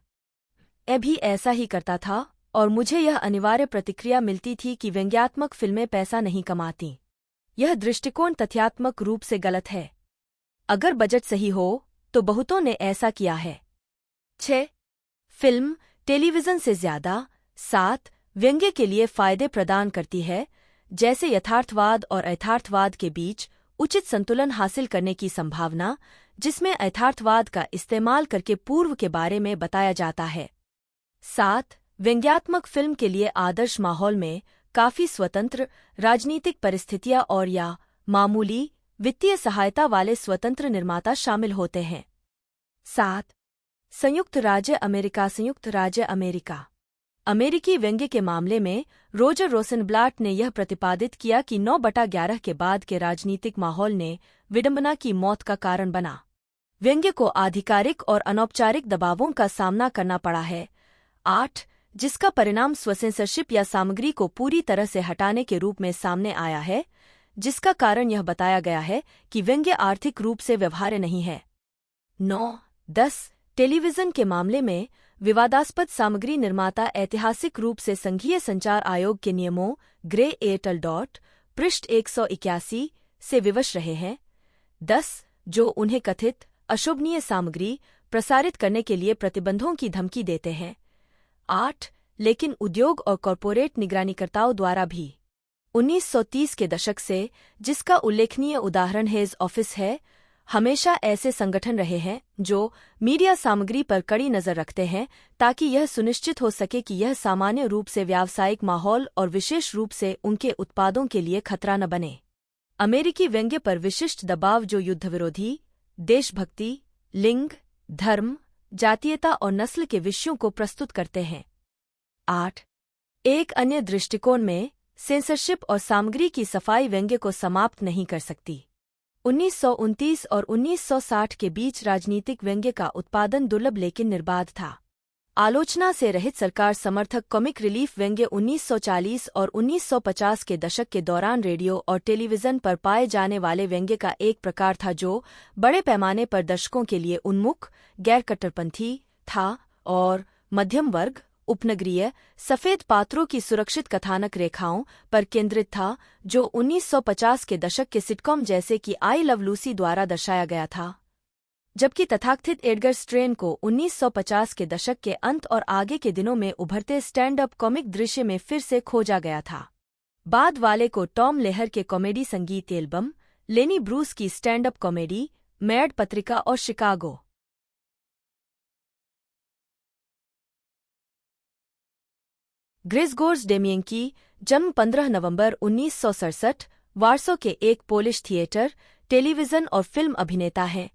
B: मैं भी ऐसा ही करता था और मुझे यह अनिवार्य प्रतिक्रिया मिलती थी कि व्यंग्यात्मक फिल्में पैसा नहीं कमातीं। यह दृष्टिकोण तथ्यात्मक रूप से गलत है। अगर बजट सही हो तो बहुतों ने ऐसा किया है। 6. फिल्म टेलीविजन से ज्यादा 7 व्यंग्य के लिए फायदे प्रदान करती है, जैसे यथार्थवाद और अयथार्थवाद के बीच उचित संतुलन हासिल करने की संभावना, जिसमें यथार्थवाद का इस्तेमाल करके पूर्व के बारे में बताया जाता है। 7. व्यंग्यात्मक फिल्म के लिए आदर्श माहौल में काफी स्वतंत्र राजनीतिक परिस्थितियां और या मामूली वित्तीय सहायता वाले स्वतंत्र निर्माता शामिल होते हैं। 7. संयुक्त राज्य अमेरिका। अमेरिकी व्यंग्य के मामले में रोजर रोसेनब्लाट ने यह प्रतिपादित किया कि 9/11 के बाद के राजनीतिक माहौल ने विडंबना की मौत का कारण बना। व्यंग्य को आधिकारिक और अनौपचारिक दबावों का सामना करना पड़ा है। 8. जिसका परिणाम स्वसेंसरशिप या सामग्री को पूरी तरह से हटाने के रूप में सामने आया है, जिसका कारण यह बताया गया है कि व्यंग्य आर्थिक रूप से व्यवहार्य नहीं है। 9. 10. टेलीविजन के मामले में विवादास्पद सामग्री निर्माता ऐतिहासिक रूप से संघीय संचार आयोग के नियमों ग्रे एयरटेल डॉट पृष्ठ 181 से विवश रहे हैं। 10. जो उन्हें कथित अशोभनीय सामग्री प्रसारित करने के लिए प्रतिबंधों की धमकी देते हैं। 8. लेकिन उद्योग और कॉरपोरेट निगरानीकर्ताओं द्वारा भी 1930 के दशक से, जिसका उल्लेखनीय उदाहरण हेज ऑफिस है, हमेशा ऐसे संगठन रहे हैं जो मीडिया सामग्री पर कड़ी नजर रखते हैं ताकि यह सुनिश्चित हो सके कि यह सामान्य रूप से व्यावसायिक माहौल और विशेष रूप से उनके उत्पादों के लिए खतरा न बने। अमेरिकी व्यंग्य पर विशिष्ट दबाव जो युद्ध विरोधी, देशभक्ति, लिंग, धर्म, जातीयता और नस्ल के विषयों को प्रस्तुत करते हैं। 8. एक अन्य दृष्टिकोण में सेंसरशिप और सामग्री की सफाई व्यंग्य को समाप्त नहीं कर सकती। 1929 और 1960 के बीच राजनीतिक व्यंग्य का उत्पादन दुर्लभ लेकिन निर्बाध था। आलोचना से रहित सरकार समर्थक कॉमिक रिलीफ व्यंग्य 1940 और 1950 के दशक के दौरान रेडियो और टेलीविजन पर पाए जाने वाले व्यंग्य का एक प्रकार था जो बड़े पैमाने पर दर्शकों के लिए उन्मुख, गैर कट्टरपंथी था और मध्यम वर्ग, उपनगरीय, सफेद पात्रों की सुरक्षित कथानक रेखाओं पर केंद्रित था, जो 1950 के दशक के सिटकॉम जैसे कि आई लव लूसी द्वारा दर्शाया गया था। जबकि तथाकथित एडगर स्ट्रेन को 1950 के दशक के अंत और आगे के दिनों में उभरते स्टैंड अप कॉमिक दृश्य में फिर से खोजा गया था। बाद वाले को टॉम लेहर के कॉमेडी संगीत एल्बम, लेनी ब्रूस की स्टैंड अप कॉमेडी, मैड पत्रिका और शिकागो ग्रिगोर्ज डेमियंकी, जन्म 15 नवंबर 1967, वार्सो के एक पोलिश थिएटर, टेलीविजन और फिल्म अभिनेता हैं,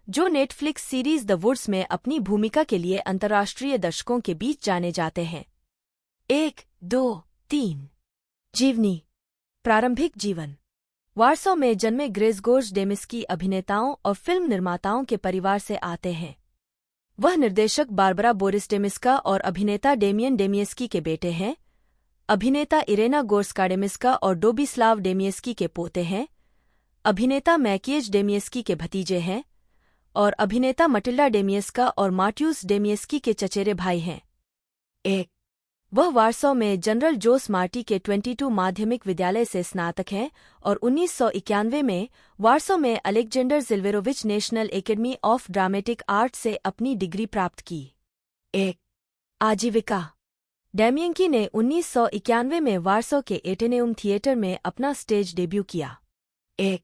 B: जो नेटफ्लिक्स सीरीज द वुड्स में अपनी भूमिका के लिए अंतर्राष्ट्रीय दर्शकों के बीच जाने जाते हैं। 1, 2, 3 जीवनी। प्रारंभिक जीवन। वार्सो में जन्मे ग्रिगोर्ज डेमियंकी अभिनेताओं और फिल्म निर्माताओं के परिवार से आते हैं। वह निर्देशक बारबरा बोरिस डेमियंस्का और अभिनेता डेमियन डेमियंस्की के बेटे हैं। अभिनेता इरेना गोर्स्का डेमियंस्का और डोबिस्लाव डेमियंस्की के पोते हैं। अभिनेता मैकिएज डेमियंस्की के भतीजे हैं और अभिनेता मटिल्डा डेमियंस्का और मार्ट्यूस डेमियंस्की के चचेरे भाई हैं। 1. वह वार्सो में जनरल जोस मार्टी के 22 माध्यमिक विद्यालय से स्नातक हैं और 1991 में वार्सो में Aleksander Zelwerowicz national academy of dramatic art से अपनी डिग्री प्राप्त की। 1. आजीविका। डेमियंकी ने 1991 में वार्सो के एटेनेउम थिएटर में अपना स्टेज डेब्यू किया। 1.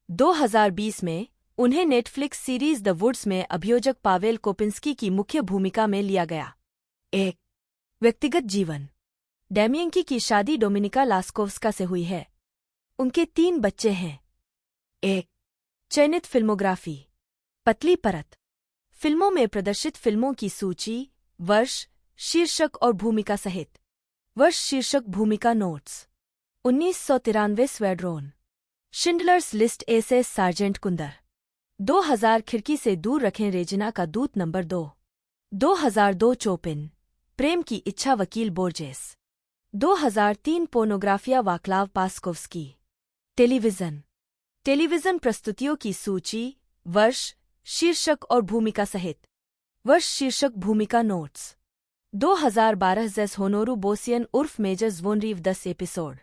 B: 2020 में उन्हें नेटफ्लिक्स सीरीज द वुड्स में अभियोजक पावेल कोपिंस्की की मुख्य भूमिका में लिया गया। 1. व्यक्तिगत जीवन। डेमियंकी की शादी डोमिनिका लास्कोव्स्का से हुई है। उनके 3 बच्चे हैं। 1. चयनित फिल्मोग्राफी। पतली परत। फिल्मों में प्रदर्शित फिल्मों की सूची, वर्ष, शीर्षक और भूमिका सहित। वर्ष, शीर्षक, भूमिका, notes. 1993 squadron, Schindler's list, SS sergeant Kunder. 2000 खिड़की से दूर रखें रेजिना का दूत नंबर 2। 2002 चोपिन, प्रेम की इच्छा, वकील बोर्जेस। 2003 पोर्नोग्राफिया, वाक्लाव पास्कोव्स्की। टेलीविजन। टेलीविजन प्रस्तुतियों की सूची, वर्ष, शीर्षक और भूमिका सहित। वर्ष, शीर्षक, भूमिका, नोट्स। 2012 जेस होनोरू बोसियन उर्फ मेजर ज़्वोनरीव 10 episode.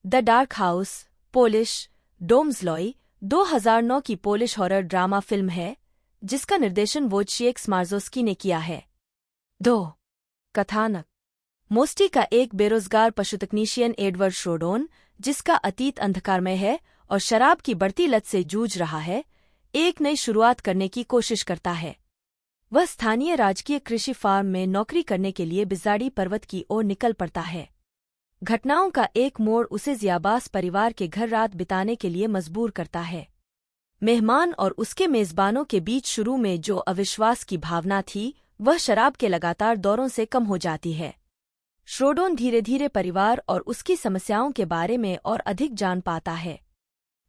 B: The dark house, Polish, डोम्सलॉय 2009 की पोलिश हॉरर ड्रामा फिल्म है जिसका निर्देशन वोजिएक स्मार्जोस्की ने किया है। 2. कथानक। मोस्टी का एक बेरोजगार पशुतकनीशियन एडवर्ड श्रोडोन, जिसका अतीत अंधकारमय है और शराब की बढ़ती लत से जूझ रहा है, एक नई शुरुआत करने की कोशिश करता है। वह स्थानीय राजकीय कृषि फार्म में नौकरी करने के लिए बिजाड़ी पर्वत की ओर निकल पड़ता है। घटनाओं का एक मोड़ उसे ज़ियाबास परिवार के घर रात बिताने के लिए मजबूर करता है। मेहमान और उसके मेजबानों के बीच शुरू में जो अविश्वास की भावना थी, वह शराब के लगातार दौरों से कम हो जाती है। श्रोडोन धीरे धीरे परिवार और उसकी समस्याओं के बारे में और अधिक जान पाता है।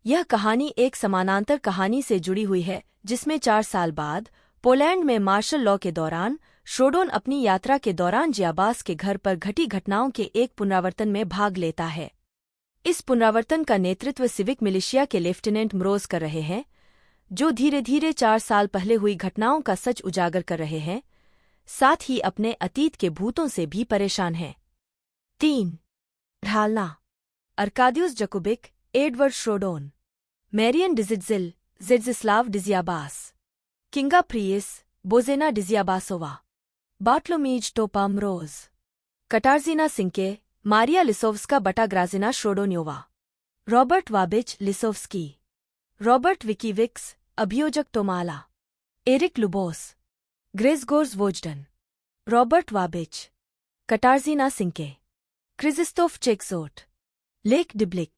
B: यह कहानी एक समानांतर कहानी से जुड़ी हुई है जिसमें 4 साल बाद पोलैंड में मार्शल लॉ के दौरान श्रोडोन अपनी यात्रा के दौरान ज़ियाबास के घर पर घटी घटनाओं के एक पुनरावर्तन में भाग लेता है। इस पुनरावर्तन का नेतृत्व सिविक मिलिशिया के लेफ्टिनेंट म्रोज कर रहे हैं, जो धीरे धीरे 4 साल पहले हुई घटनाओं का सच उजागर कर रहे हैं, साथ ही अपने अतीत के भूतों से भी परेशान हैं। 3. ढालना। अर्कादियुस जकुबिक, एडवर्ड श्रोडोन। मैरियन डिजिटजिल, ज़ेड्जिस्लाव डिज़ियाबास। किंगा प्रियस, बोजेना डिज़ियाबासोवा। बार्टलोमीज टोपा म्रोज। कटार्जिना सिंके, मारिया लिसोव्स्का बटाग्राजिना श्रोडोन्योवा। रॉबर्ट वाबिच लिसोव्स्की। रॉबर्ट विकीविक्स, अभियोजक टोमाला। एरिक लुबोस। ग्रेगोर्ज वोजडन। रॉबर्ट वाबिच। कटार्जिना सिंके। क्रिजिस्टोफ चेक्सोट। लेक डिब्लिक।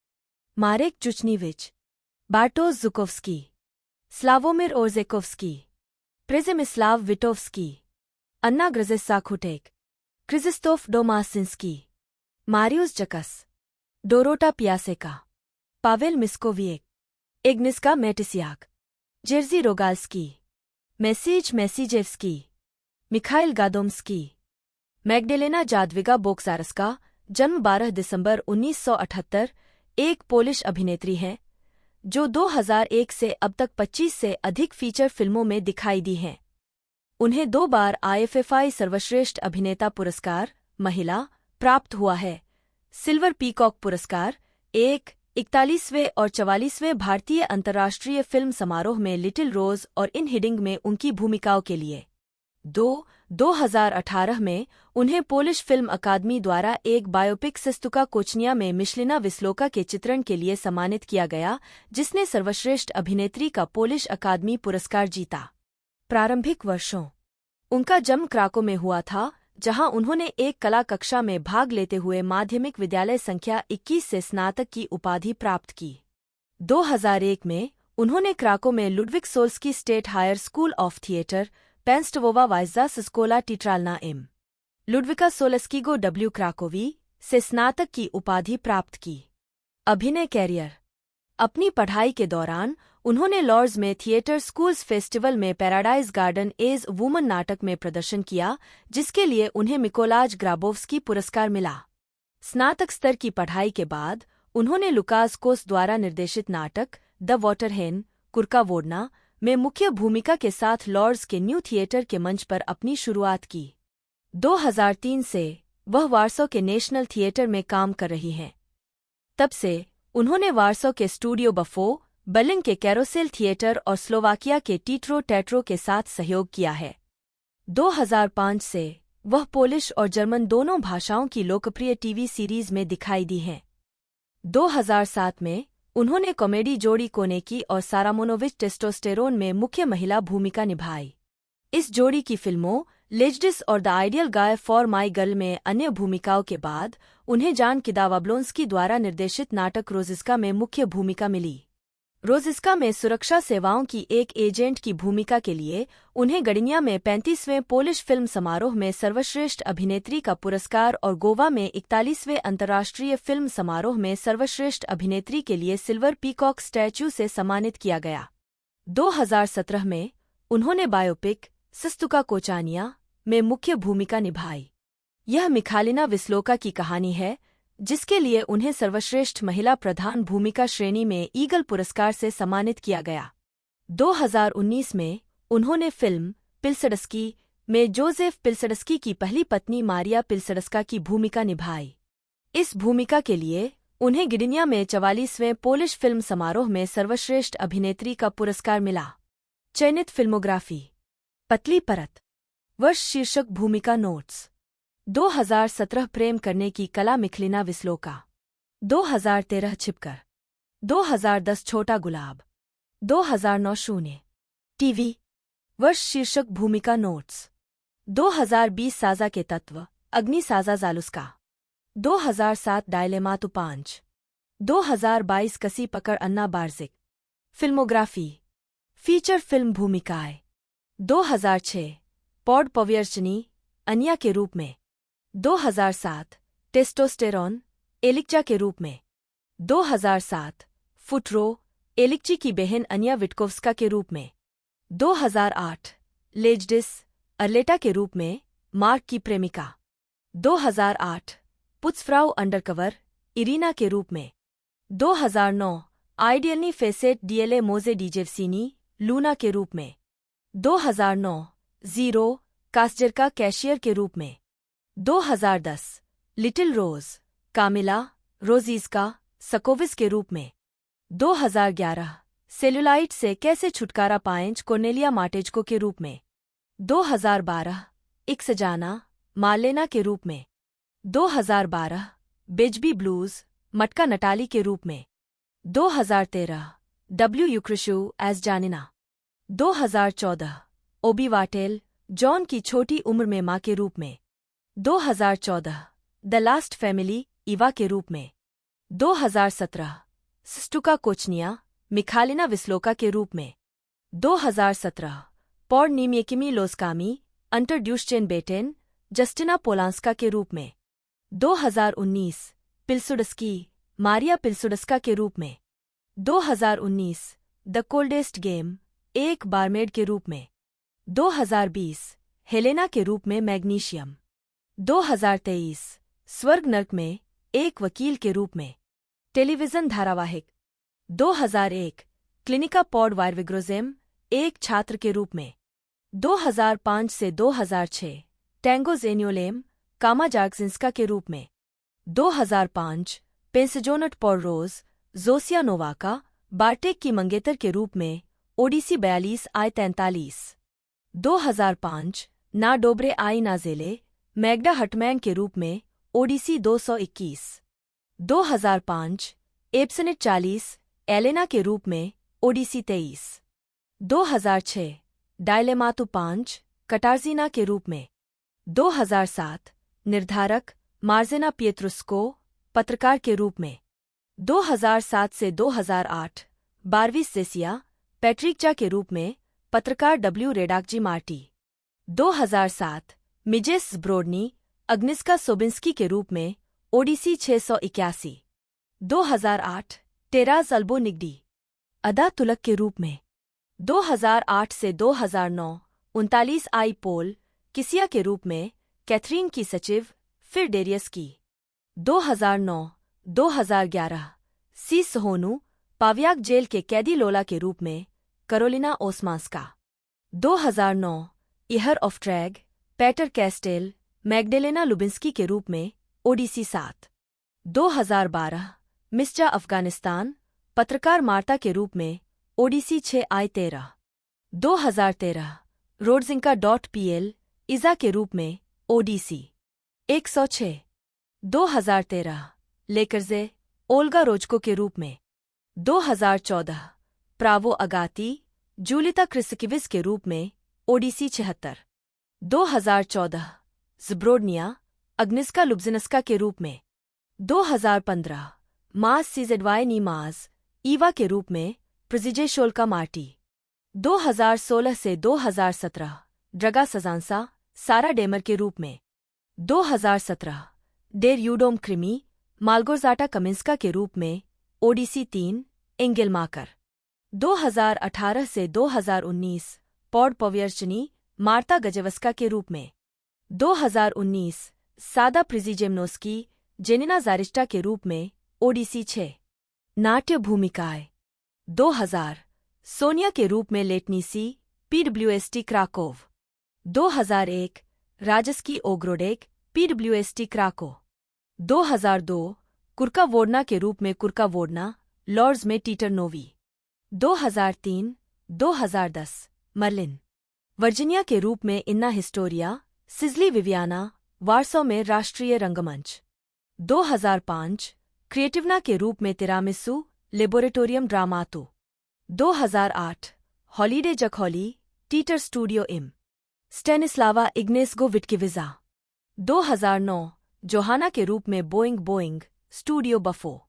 B: मारेक चुचनीविच। बार्टोस जुकोव्स्की। स्लावोमिर ओर्जेकोव्स्की। प्रेझिमिस्लाव विटोव्स्की, अन्ना ग्रझेस्साखुटेक, क्रिझिस्तोफ डोमासिन्स्की, मारियुस जकस, डोरोटा पियासेका, पावेल मिस्कोविएक, एग्निस्का मेटिसियाक, जेर्जी रोगाल्स्की, मेसीज मेसीजेव्स्की, मिखाइल गादोम्स्की, मैग्डेलेना जादविगा बोक्सारस्का, जन्म 12 दिसंबर 1978, एक पोलिश अभिनेत्री हैं जो 2001 से अब तक 25 से अधिक फीचर फिल्मों में दिखाई दी हैं। उन्हें 2 बार IFFI सर्वश्रेष्ठ अभिनेता पुरस्कार महिला प्राप्त हुआ है। सिल्वर पीकॉक पुरस्कार 41वें और 44वें भारतीय अंतर्राष्ट्रीय फिल्म समारोह में लिटिल रोज और इन हिडिंग में उनकी भूमिकाओं के लिए। 2018 में उन्हें पोलिश फिल्म अकादमी द्वारा एक बायोपिक सिस्तुका कोचनिया में मिशलिना विस्लोका के चित्रण के लिए सम्मानित किया गया, जिसने सर्वश्रेष्ठ अभिनेत्री का पोलिश अकादमी पुरस्कार जीता। प्रारंभिक वर्षों उनका जन्म क्राको में हुआ था, जहां उन्होंने एक कला कक्षा में भाग लेते हुए माध्यमिक विद्यालय संख्या 21 से स्नातक की उपाधि प्राप्त की। 2001 में उन्होंने क्राको में Ludwig Solski state higher school of theatre पेंस्टवोवा वाइजा स्कोला टीट्रालना एम लुडविका सोलस्कीगो डब्ल्यू क्राकोवी से स्नातक की उपाधि प्राप्त की। अभिनय कैरियर अपनी पढ़ाई के दौरान उन्होंने लॉर्ड्स में थिएटर स्कूल्स फेस्टिवल में पैराडाइज गार्डन एज वुमन नाटक में प्रदर्शन किया, जिसके लिए उन्हें मिकोलाज ग्राबोव्स्की पुरस्कार मिला। स्नातक स्तर की पढ़ाई के बाद उन्होंने लुकास कोस द्वारा निर्देशित नाटक द वॉटरहेन कुर्कावोडना में मुख्य भूमिका के साथ लॉर्ड्स के न्यू थिएटर के मंच पर अपनी शुरुआत की। 2003 से वह वार्सो के नेशनल थिएटर में काम कर रही हैं। तब से उन्होंने वार्सो के स्टूडियो बफो, बर्लिन के कैरोसेल थिएटर और स्लोवाकिया के टीट्रो टेट्रो के साथ सहयोग किया है। 2005 से वह पोलिश और जर्मन दोनों भाषाओं की लोकप्रिय टीवी सीरीज में दिखाई दी हैं। 2007 में उन्होंने कॉमेडी जोड़ी कोनेकी और सारामोनोविच टेस्टोस्टेरोन में मुख्य महिला भूमिका निभाई। इस जोड़ी की फिल्मों लेजडिस और the ideal guy for my girl में अन्य भूमिकाओं के बाद उन्हें जान किदावाब्लोंस्की द्वारा निर्देशित नाटक रोजिस्का में मुख्य भूमिका मिली। रोजिस्का में सुरक्षा सेवाओं की एक एजेंट की भूमिका के लिए उन्हें गडिन्या में 35वें पोलिश फिल्म समारोह में सर्वश्रेष्ठ अभिनेत्री का पुरस्कार और गोवा में 41वें अंतर्राष्ट्रीय फिल्म समारोह में सर्वश्रेष्ठ अभिनेत्री के लिए सिल्वर पीकॉक स्टैच्यू से सम्मानित किया गया। 2017 में उन्होंने बायोपिक सिस्तुका कोचानिया में मुख्य भूमिका निभाई। यह मिखालिना विस्लोका की कहानी है, जिसके लिए उन्हें सर्वश्रेष्ठ महिला प्रधान भूमिका श्रेणी में ईगल पुरस्कार से सम्मानित किया गया। 2019 में उन्होंने फिल्म पिल्सडस्की में जोसेफ पिल्सडस्की की पहली पत्नी मारिया पिल्सडस्का की भूमिका निभाई। इस भूमिका के लिए उन्हें गिडिन्या में 44वें पोलिश फिल्म समारोह में सर्वश्रेष्ठ अभिनेत्री का पुरस्कार मिला। चयनित फिल्मोग्राफी पतली परत वर्ष शीर्षक भूमिका नोट्स 2017 प्रेम करने की कला मिखलिना विस्लोका 2013 छिपकर 2010 छोटा गुलाब 2009 शून्य टीवी वर्ष शीर्षक भूमिका नोट्स 2020 साजा के तत्व अग्नि साजा जालुस्का 2007 डायलेमा तुपांच 2022 कसी पकड़ अन्ना बार्जिक फिल्मोग्राफी फीचर फिल्म भूमिकाएं 2006 पॉड पवियर्चनी अन्या के रूप में 2007 टेस्टोस्टेरोन एलिक्चा के रूप में 2007 फुटरो एलिक्ची की बहन अन्या विटकोव्स्का के रूप में 2008 लेजडिस अर्लेटा के रूप में मार्क की प्रेमिका 2008 पुत्सफ्राउ अंडरकवर इरीना के रूप में 2009 आइडियलनी फेसेट डीएलए मोजे डीजेवसीनी लूना के रूप में 2009 जीरो कास्जरका कैशियर के रूप में 2010 लिटिल रोज कामिला रोजीस्का सकोविस के रूप में 2011 सेलुलाइट से कैसे छुटकारा पाएं कोर्नेलिया मार्टेजको के रूप में 2012 इक्सजाना मार्लेना के रूप में 2012 बेजबी ब्लूज मटका नटाली के रूप में 2013 डब्ल्यू यूक्रिशु एज जानिना 2014 ओबी वाटेल जॉन की छोटी उम्र में मां के रूप में 2014 द लास्ट फैमिली इवा के रूप में 2017 सिस्टुका कोचनिया मिखालिना विस्लोका के रूप में 2017 पॉड नीमियकिमी लोस्कामी अंटरड्यूश्चेन बेटेन जस्टिना पोलांस्का के रूप में। 2019 पिल्सुडस्की मारिया पिल्सुडस्का के रूप में। 2019 द कोल्डेस्ट गेम एक बारमेड के रूप में। 2020 हेलेना के रूप में मैग्नीशियम। 2023 स्वर्ग नर्क में एक वकील के रूप में। टेलीविजन धारावाहिक 2001 क्लिनिका पॉड वायरविग्रोजेम एक छात्र के रूप में। 2005 से 2006 टैंगोज एन्योलेम कामाजार्गजिंस्का के रूप में। 2005 पेंसजोनट पॉड रोज जोसिया नोवाका बार्टेक की मंगेतर के रूप में ओडिसी 42I43। 2005 ना डोब्रे आई नाजेले मैग्डा हटमैन के रूप में ओडिसी 221। 2005 एप्सनेट 40 एलेना के रूप में ओडिसी 23। 2006 डायलेमातु 5 कटार्जीना के रूप में। 2007 निर्धारक मार्जेना पिएत्रुस्को पत्रकार के रूप में। 2007 से 2008 बारवी सेसिया पैट्रिकजा के रूप में पत्रकार डब्ल्यू रेडाकजी मार्टी। 2007 मिजेस ब्रोडनी अग्निस्का सोबिंस्की के रूप में ओडिसी 681। 2008 टेराज अल्बो निग्डी अदा तुलक के रूप में। 2008 से 2009 39I पोल किसिया के रूप में कैथरीन की सचिव फिर डेरियस की। 2009-2011 सी सोहोनू पावियाक जेल के कैदी लोला के रूप में करोलिना ओस्मांस्का। 2009 इहर ऑफ ट्रैग पैटर कैस्टेल मैग्डेलेना लुबिंस्की के रूप में ओडिसी 7। 2012 मिस्जा अफगानिस्तान पत्रकार मार्ता के रूप में ओडिसी 6I13। 2013 रोडजिंका.pl इजा के रूप में ओडिसी 106। 2013 लेकरजे ओल्गा रोजको के रूप में। 2014 प्रावो अगाती जूलिता क्रिसकिविस के रूप में ओडिसी 76। 2014 ज़ब्रोडनिया अग्निस्का लुब्जिनस्का के रूप में। 2015 मास सीजेडवाई नीमाज ईवा के रूप में प्रिजिजे शोल्का मार्टी। 2016 से 2017 ड्रगा सजांसा सारा डेमर के रूप में। 2017 डेर यूडोम क्रिमी माल्गोर्जाटा कमिंस्का के रूप में ओडिसी 3 एंगेलमाकर। 2018 से 2019 पॉड पवियर्चनी मार्ता गजेवस्का के रूप में। 2019 सादा प्रिजिजेमनोस्की जेनिना जारिस्टा के रूप में ओडिसी 6। नाट्य भूमिकाएं 2000 सोनिया के रूप में लेटनीसी PWST क्राकोव। 2001 राजस्की ओग्रोडेक PWST Krakow. 2002 कुर्का वोडना के रूप में कुर्का वोडना लॉर्ड्स में टीटर नोवी। 2003-2010 मर्लिन वर्जीनिया के रूप में इन्ना हिस्टोरिया सिजली विवियाना वारसो में राष्ट्रीय रंगमंच। 2005 क्रिएटिवना के रूप में तिरामिसु लेबोरेटोरियम ड्रामातो। 2008 हॉलीडे जखौली टीटर स्टूडियो इम स्टेनिस्लावा इग्नेस्गो विटकिविजा। 2009 जोहाना के रूप में बोइंग स्टूडियो बफो।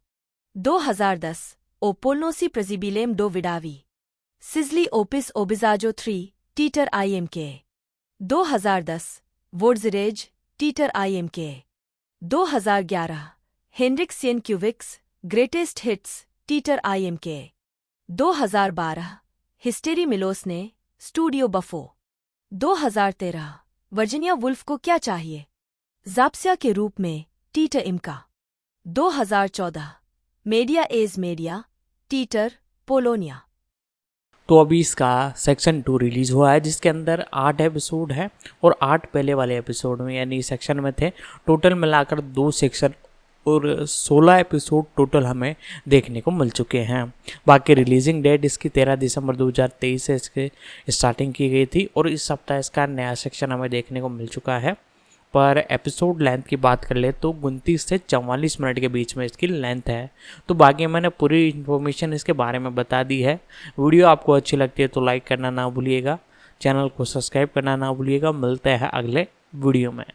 B: 2010 ओपोलनोसी प्रेजिबिलेम डो विडावी सिजली ओपिस ओबिजाजो 3 टीटर IMK। 2010 वोड्जरेज टीटर IMK। 2011 हेनरिक सियनक्यूविक्स ग्रेटेस्ट हिट्स टीटर IMK। 2012 हिस्टेरी मिलोस ने स्टूडियो बफो। 2013 वर्जीनिया वुल्फ को क्या चाहिए जाप्सिया के रूप में टीटर इमका। 2014 मीडिया एज मीडिया टीटर पोलोनिया।
A: तो अभी इसका सेक्शन 2 रिलीज़ हुआ है जिसके अंदर 8 एपिसोड है और 8 पहले वाले एपिसोड में यानी सेक्शन में थे। टोटल मिलाकर 2 सेक्शन और 16 एपिसोड टोटल हमें देखने को मिल चुके हैं। बाकी रिलीजिंग डेट इसकी 13 दिसंबर 2023 से इसके स्टार्टिंग की गई थी और इस सप्ताह इसका नया सेक्शन हमें देखने को मिल चुका है। पर एपिसोड लेंथ की बात कर ले तो 29 से 44 मिनट के बीच में इसकी लेंथ है। तो बाकी मैंने पूरी इन्फॉर्मेशन इसके बारे में बता दी है। वीडियो आपको अच्छी लगती है तो लाइक करना ना भूलिएगा, चैनल को सब्सक्राइब करना ना भूलिएगा। मिलते हैं अगले वीडियो में।